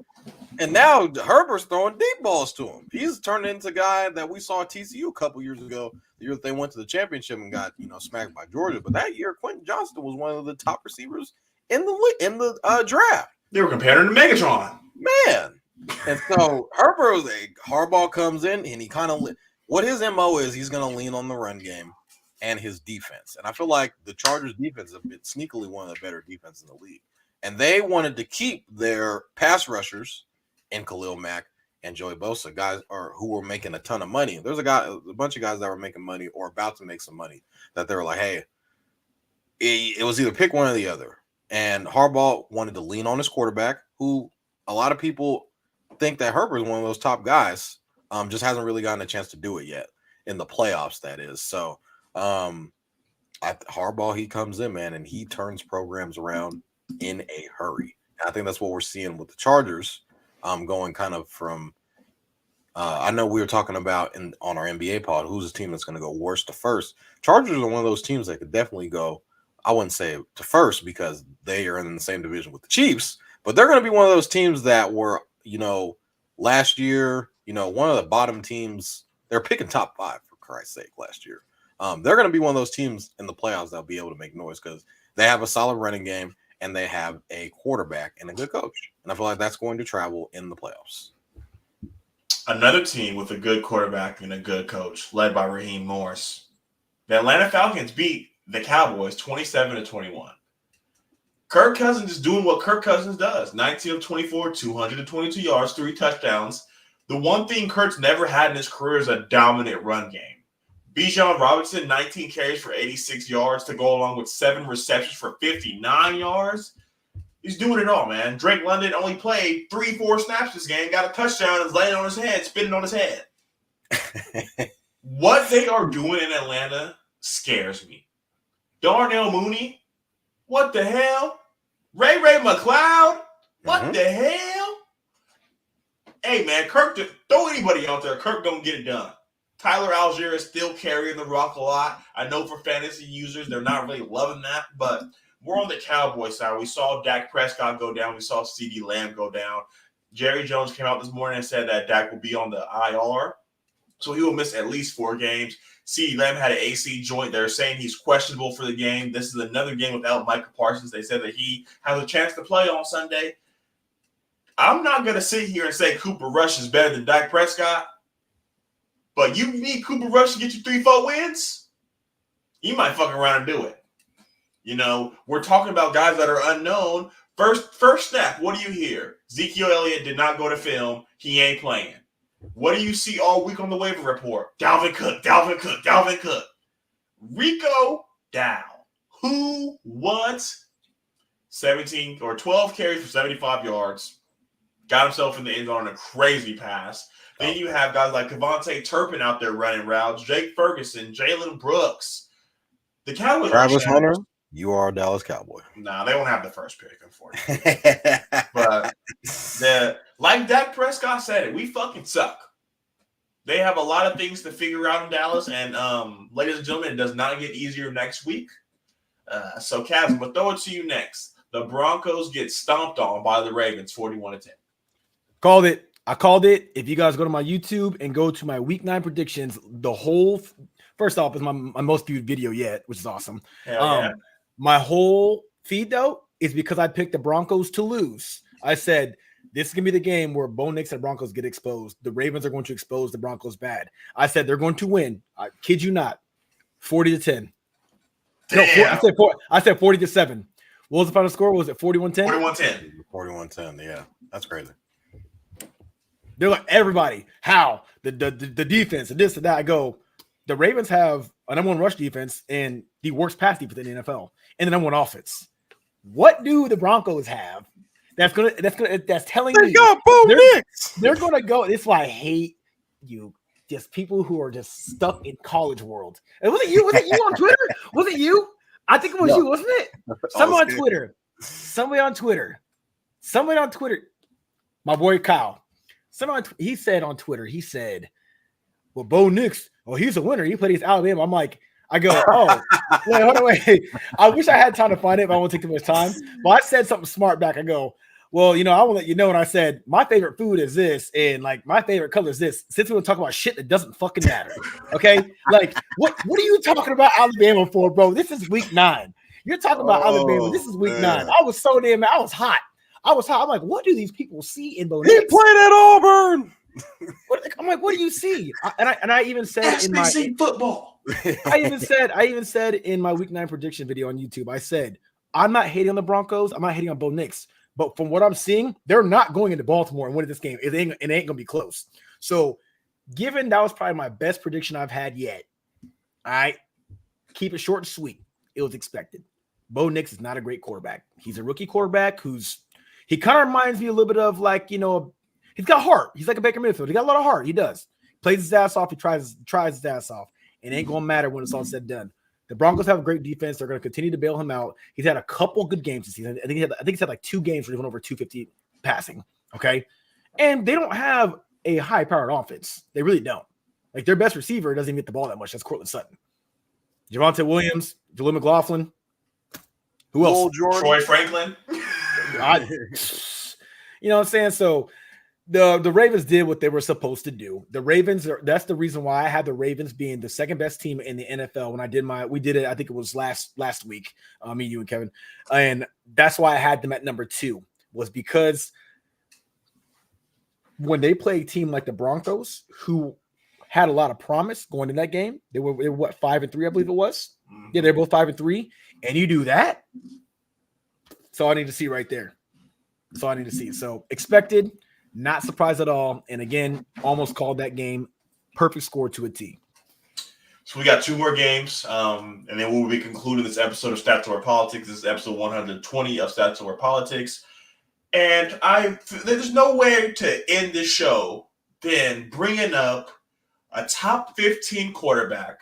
And now Herbert's throwing deep balls to him. He's turned into a guy that we saw at TCU a couple years ago, the year that they went to the championship and got smacked by Georgia. But that year, Quentin Johnston was one of the top receivers in the draft. They were comparing him to Megatron. Man. And so Harbaugh comes in and he kind of what his MO is, he's going to lean on the run game and his defense. And I feel like the Chargers defense is a bit sneakily one of the better defenses in the league. And they wanted to keep their pass rushers in Khalil Mack and Joey Bosa, guys who were making a ton of money. There's a bunch of guys that were making money or about to make some money that they were like, hey, it was either pick one or the other. And Harbaugh wanted to lean on his quarterback, who a lot of people think that Herbert is one of those top guys. Just hasn't really gotten a chance to do it yet in the playoffs, that is. So Harbaugh, he comes in, man, and he turns programs around in a hurry. And I think that's what we're seeing with the Chargers, going kind of from I know we were talking about on our NBA pod, who's a team that's going to go worst to first. Chargers are one of those teams that could definitely go, I wouldn't say to first because they are in the same division with the Chiefs, but they're going to be one of those teams that were, last year, one of the bottom teams. They're picking top 5 for Christ's sake last year. They're going to be one of those teams in the playoffs that'll be able to make noise because they have a solid running game and they have a quarterback and a good coach. And I feel like that's going to travel in the playoffs. Another team with a good quarterback and a good coach, led by Raheem Morris. The Atlanta Falcons beat the Cowboys 27-21. Kirk Cousins is doing what Kirk Cousins does. 19 of 24, 222 yards, 3 touchdowns. The one thing Kirk's never had in his career is a dominant run game. Bijan Robinson, 19 carries for 86 yards to go along with 7 receptions for 59 yards. He's doing it all, man. Drake London only played 3-4 snaps this game, got a touchdown, is laying on his head, spitting on his head. What they are doing in Atlanta scares me. Darnell Mooney, what the hell? Ray McLeod, what the hell? Hey, man, Kirk, throw anybody out there. Kirk don't get it done. Tyler Algier is still carrying the rock a lot. I know for fantasy users, they're not really loving that, but we're on the Cowboys side. We saw Dak Prescott go down. We saw CeeDee Lamb go down. Jerry Jones came out this morning and said that Dak will be on the IR, so he will miss at least 4 games. CeeDee Lamb had an AC joint. They're saying he's questionable for the game. This is another game without Micah Parsons. They said that he has a chance to play on Sunday. I'm not going to sit here and say Cooper Rush is better than Dak Prescott, but you need Cooper Rush to get you 3-4 wins, you might fuck around and do it. We're talking about guys that are unknown. First snap, what do you hear? Ezekiel Elliott did not go to film. He ain't playing. What do you see all week on the waiver report? Dalvin Cook. Rico down. Who wants 17 or 12 carries for 75 yards? Got himself in the end zone on a crazy pass. Then you have guys like Kevontae Turpin out there running routes, Jake Ferguson, Jalen Brooks. The Cowboys. Travis Hunter, you are a Dallas Cowboy. Nah, they won't have the first pick, unfortunately. But like Dak Prescott said it, we fucking suck. They have a lot of things to figure out in Dallas, and ladies and gentlemen, it does not get easier next week. So, Kaz, I'm going to throw it to you next. The Broncos get stomped on by the Ravens, 41-10. Called it. I called it. If you guys go to my YouTube and go to my Week 9 predictions, the whole first off is my most viewed video yet, which is awesome. Yeah. My whole feed though is because I picked the Broncos to lose. I said this is gonna be the game where Bo Nix and the Broncos get exposed. The Ravens are going to expose the Broncos bad. I said they're going to win. I kid you not, 40-10. No, I said 40-7. What was the final score? Was it 41-10? 41-10. Yeah, that's crazy. They're like, everybody, how? The defense, and this and that. I go, the Ravens have a number 1 rush defense and the worst pass defense in the NFL, and the number 1 offense. What do the Broncos have that's telling me they're gonna go? This is why I hate you. Just people who are just stuck in college world. And was it you on Twitter? Was it you? I think it was you, wasn't it? Somebody on Twitter. My boy Kyle. He said on Twitter, well, Bo Nix, he's a winner. He played against Alabama. I go, wait, hold on, wait. I wish I had time to find it, but I won't take too much time. But I said something smart back. I go, Well, I will let you know when I said my favorite food is this and like my favorite color is this. Since we're talking about shit that doesn't fucking matter, okay? Like, what are you talking about Alabama for, bro? This is week 9. You're talking about Alabama. This is week 9. I was so damn. I was hot. I'm like, what do these people see in Bo Nix? He played at Auburn. I'm like, what do you see? I even said in my football. I even said in my week 9 prediction video on YouTube, I said I'm not hating on the Broncos. I'm not hating on Bo Nix. But from what I'm seeing, they're not going into Baltimore and winning this game. It ain't going to be close. So, given that was probably my best prediction I've had yet, all right, keep it short and sweet. It was expected. Bo Nix is not a great quarterback. He's a rookie quarterback he kind of reminds me a little bit of like, he's got heart. He's like a Baker Mayfield. He got a lot of heart. He does. Plays his ass off. He tries his ass off. It ain't going to matter when it's all said and done. The Broncos have a great defense. They're going to continue to bail him out. He's had a couple good games this season. I think he's had like 2 games where he went over 250 passing. Okay. And they don't have a high-powered offense. They really don't. Like their best receiver doesn't even get the ball that much. That's Cortland Sutton. Javonte Williams, Jaleel McLaughlin. Who else? Troy Franklin. You know what I'm saying? So the Ravens did what they were supposed to do. The Ravens that's the reason why I had the Ravens being the second best team in the NFL when we did it. I think it was last week, me, you, and Kevin. And that's why I had them at number 2 was because when they play a team like the Broncos, who had a lot of promise going in that game, they were what, 5-3, I believe it was. Yeah, they're both 5-3. And you do that. That's all I need to see right there. That's all I need to see. So expected, not surprised at all. And again, almost called that game. Perfect score to a T. So we got 2 more games, and then we'll be concluding this episode of Stats Over Politics. This is episode 120 of Stats Over Politics. And there's no way to end this show than bringing up a top 15 quarterback,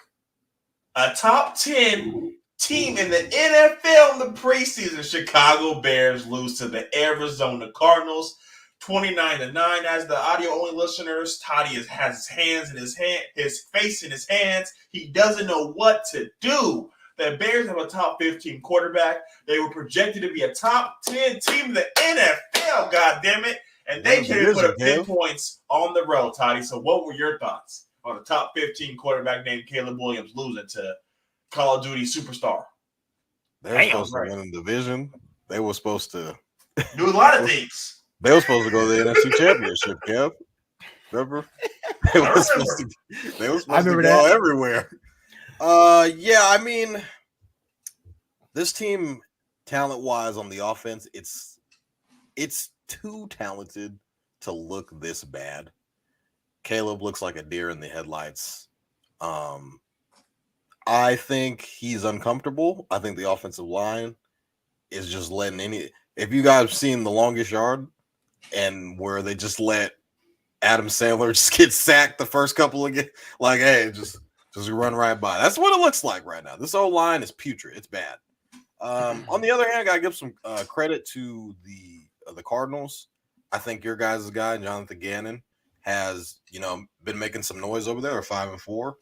a top 10 team in the NFL in the preseason. Chicago Bears lose to the Arizona Cardinals 29-9. As the audio only listeners, Totty has his face in his hands. He doesn't know what to do. The Bears have a top 15 quarterback. They were projected to be a top 10 team in the NFL, goddammit. And they can't put up 10 points on the road, Toddy. So what were your thoughts on a top 15 quarterback named Caleb Williams losing to Call of Duty superstar? They were supposed to win the division. They were supposed to do a lot of things. They were supposed to go to the NFC Championship, Kev. Remember? They were supposed to go everywhere. Yeah, I mean, this team, talent-wise on the offense, it's too talented to look this bad. Caleb looks like a deer in the headlights. I think he's uncomfortable. I think the offensive line is just letting if you guys have seen The Longest Yard and where they just let Adam Sandler just get sacked the first couple of games, like, hey, just run right by. That's what it looks like right now. This old line is putrid. It's bad. On the other hand, I gotta give some credit to the Cardinals. I think your guys' guy, Jonathan Gannon, has been making some noise over there. They're 5-4.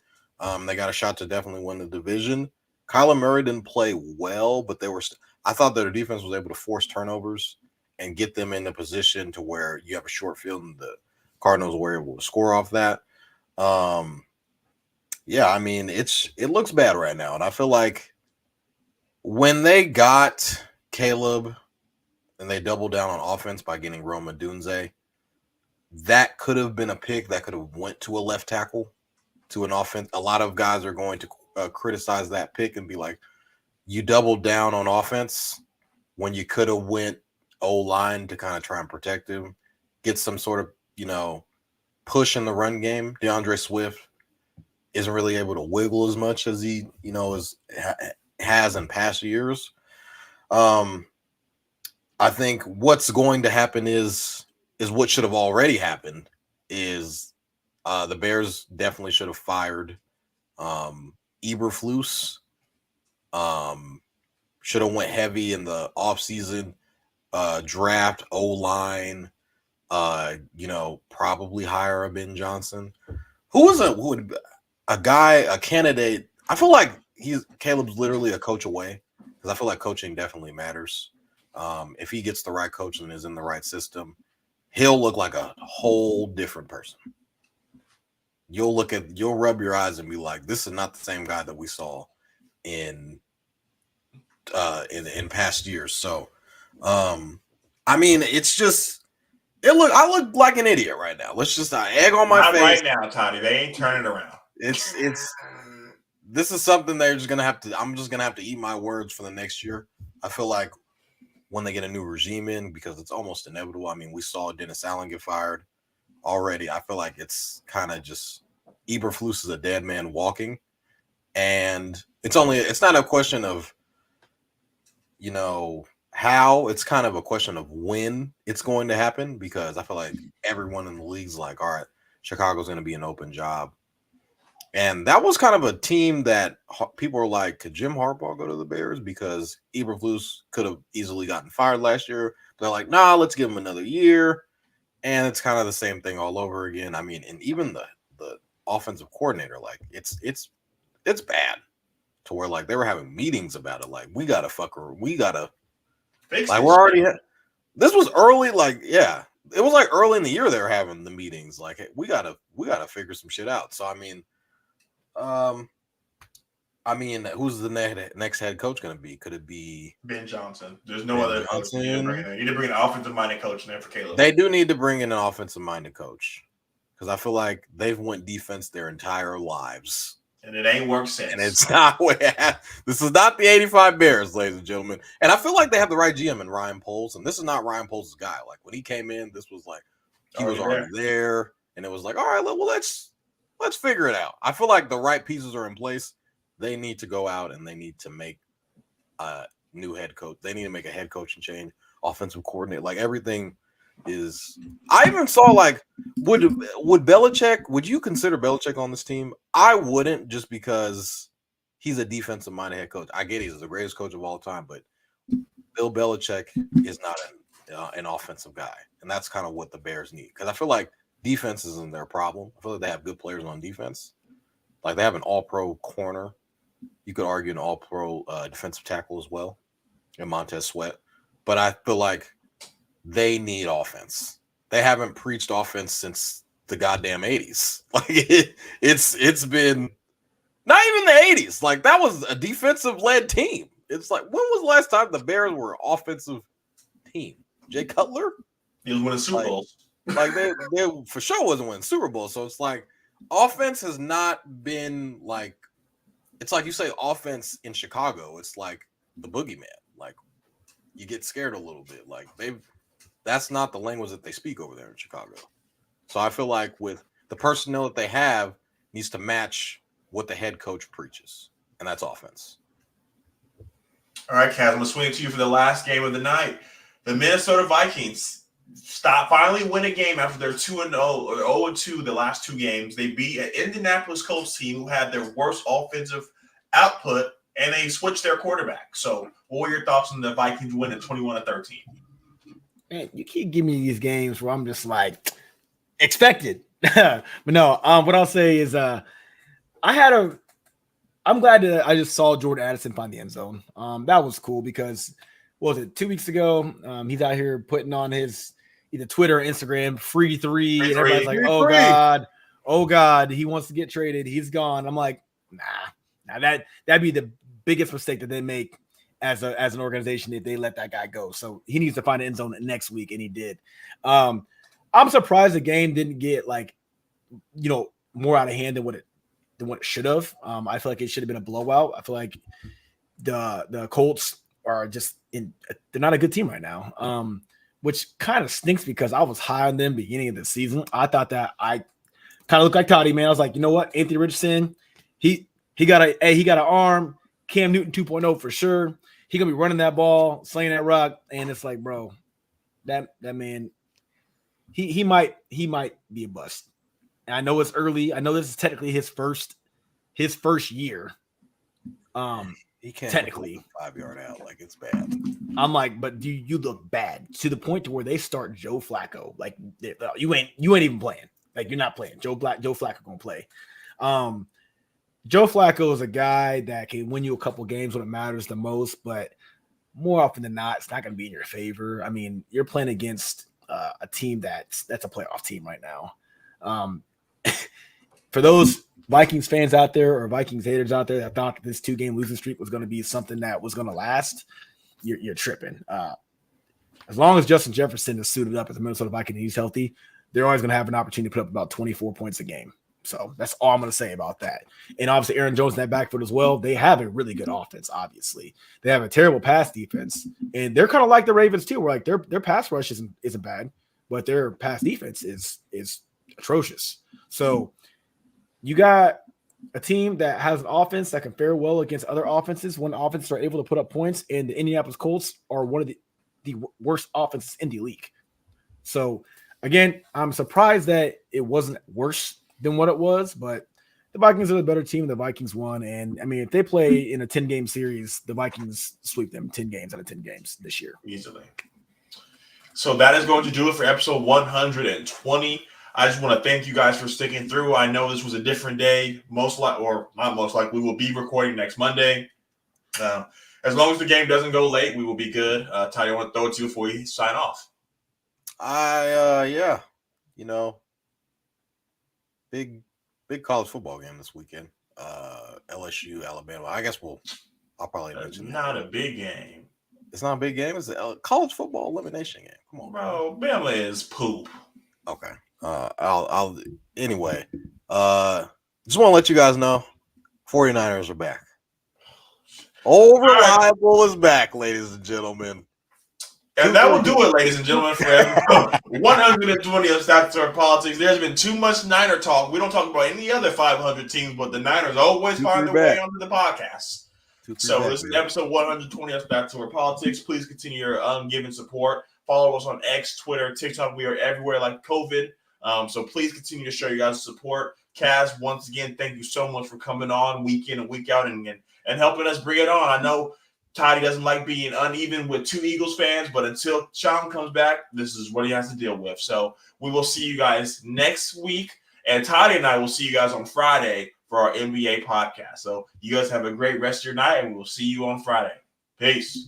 They got a shot to definitely win the division. Kyler Murray didn't play well, but I thought that their defense was able to force turnovers and get them in a position to where you have a short field, and the Cardinals were able to score off that. Yeah, I mean, it looks bad right now, and I feel like when they got Caleb and they doubled down on offense by getting Roma Dunze, that could have been a pick that could have went to a left tackle, to an offense. A lot of guys are going to criticize that pick and be like, you doubled down on offense when you could have went O-line to kind of try and protect him, get some sort of, push in the run game. DeAndre Swift isn't really able to wiggle as much as he, has in past years. I think what's going to happen is what should have already happened is the Bears definitely should have fired Eberflus. Should have went heavy in the offseason, draft, O-line, probably hire a Ben Johnson. Who would a candidate? I feel like Caleb's literally a coach away, because I feel like coaching definitely matters. If he gets the right coach and is in the right system, he'll look like a whole different person. You'll rub your eyes and be like, this is not the same guy that we saw in past years. So, I mean, it's just I look like an idiot right now. Let's just egg on my Not face. right now, Totty. They ain't turning around. It's this is something they're just gonna have to. I'm just gonna have to eat my words for the next year. I feel like when they get a new regime in, because it's almost inevitable. I mean, we saw Dennis Allen get fired already. I feel like it's kind of just Eberflus is a dead man walking, and it's not a question of how, it's kind of a question of when it's going to happen, because I feel like everyone in the league's like, all right, Chicago's going to be an open job. And that was kind of a team that people were like, could Jim Harbaugh go to the Bears? Because Eberflus could have easily gotten fired last year. They're like, nah, let's give him another year. And it's kind of the same thing all over again. I mean, and even the offensive coordinator, like it's bad to where like they were having meetings about it. Like, we got to fix like, we're already, this was early. Like, yeah, it was like early in the year they were having the meetings. Like, hey, we gotta figure some shit out. So, I mean, who's the next head coach going to be? Could it be Ben Johnson? There's no other coach. You need to bring an offensive-minded coach in there for Caleb. They do need to bring in an offensive-minded coach, because I feel like they've went defense their entire lives. And it ain't worked since. And it's not what this is not the 85 Bears, ladies and gentlemen. And I feel like they have the right GM in Ryan Poles. And this is not Ryan Poles' guy. Like, when he came in, this was like he was already there. And it was like, all right, well, let's figure it out. I feel like the right pieces are in place. They need to go out and they need to make a new head coach. They need to make a head coaching change, offensive coordinator. Like, everything is. I even saw, like, would Belichick? Would you consider Belichick on this team? I wouldn't, just because he's a defensive-minded head coach. I get he's the greatest coach of all time, but Bill Belichick is not an offensive guy, and that's kind of what the Bears need. Because I feel like defense isn't their problem. I feel like they have good players on defense. Like, they have an all-pro corner. You could argue an all-pro defensive tackle as well, and Montez Sweat. But I feel like they need offense. They haven't preached offense since the goddamn 80s. Like, it's been not even the 80s. Like, that was a defensive-led team. It's like, when was the last time the Bears were an offensive team? Jay Cutler? He was winning Super Bowls. Like, they for sure wasn't winning Super Bowls. So it's like, offense has not been like, it's like you say offense in Chicago, it's like the boogeyman. Like, you get scared a little bit. Like, that's not the language that they speak over there in Chicago. So I feel like with the personnel that they have needs to match what the head coach preaches, and that's offense. All right, Kaz, I'm going to swing it to you for the last game of the night. The Minnesota Vikings finally win a game after their 2-0 or 0-2 the last two games. They beat an Indianapolis Colts team who had their worst offensive output, and they switched their quarterback. So what were your thoughts on the Vikings winning 21-13? Man, you keep giving me these games where I'm just like, expected. But no, what I'll say is I'm glad that I just saw Jordan Addison find the end zone. That was cool because, what was it, 2 weeks ago? He's out here putting on his either Twitter or Instagram, free three. And everybody's like, oh God, he wants to get traded. He's gone. I'm like, nah, that'd be the biggest mistake that they make as an organization if they let that guy go. So he needs to find an end zone next week, and he did. I'm surprised the game didn't get more out of hand than what it should have. I feel like it should have been a blowout. I feel like the Colts are they're not a good team right now. Which kind of stinks because I was high on them beginning of the season. I thought that I kind of looked like Totty, man. I was like, you know what, Anthony Richardson, he got an arm. Cam Newton 2.0 for sure. He gonna be running that ball, slaying that rock, and it's like, bro, that man, he might be a bust. And I know it's early. I know this is technically his first year. He can't technically 5-yard out, like, it's bad. I'm like, but you look bad to the point to where they start Joe Flacco. Like, you ain't even playing. Like, you're not playing. Joe Flacco gonna play. Joe Flacco is a guy that can win you a couple games when it matters the most, but more often than not, it's not going to be in your favor. I mean, you're playing against a team that's a playoff team right now. For those Vikings fans out there or Vikings haters out there that thought that this 2-game losing streak was going to be something that was going to last, you're tripping. As long as Justin Jefferson is suited up as a Minnesota Viking and he's healthy, they're always going to have an opportunity to put up about 24 points a game. So that's all I'm going to say about that. And obviously Aaron Jones in that backfield as well. They have a really good offense, obviously. They have a terrible pass defense. And they're kind of like the Ravens too, where like their pass rush isn't bad, but their pass defense is atrocious. So you got a team that has an offense that can fare well against other offenses when offenses are able to put up points, and the Indianapolis Colts are one of the worst offenses in the league. So again, I'm surprised that it wasn't worse than what it was, but the Vikings are the better team. The Vikings won. And I mean, if they play in a 10-game series, the Vikings sweep them 10 games out of 10 games this year. Easily. So that is going to do it for episode 120. I just want to thank you guys for sticking through. I know this was a different day. Not we will be recording next Monday. As long as the game doesn't go late, we will be good. Toddy, I want to throw it to you before we sign off. Yeah. You know, big college football game this weekend. LSU, Alabama. I guess I'll probably mention not that. A big game. It's not a big game. It's a college football elimination game. Come on, bro. Bama is poop. Okay. I'll anyway. Just want to let you guys know, 49ers are back. Old Reliable is back, ladies and gentlemen. And that will do it, ladies and gentlemen, for episode 120 of Statutory Politics. There's been too much Niner talk. We don't talk about any other 500 teams, but the Niners always find their way onto the podcast. So this is episode 120 of Statutory Politics. Please continue your ungiven support. Follow us on X, Twitter, TikTok. We are everywhere like COVID. So please continue to show you guys support. Kaz, once again, thank you so much for coming on week in and week out and helping us bring it on. I know Toddy doesn't like being uneven with two Eagles fans, but until Shaun comes back, this is what he has to deal with. So we will see you guys next week. And Toddy and I will see you guys on Friday for our NBA podcast. So you guys have a great rest of your night, and we'll see you on Friday. Peace.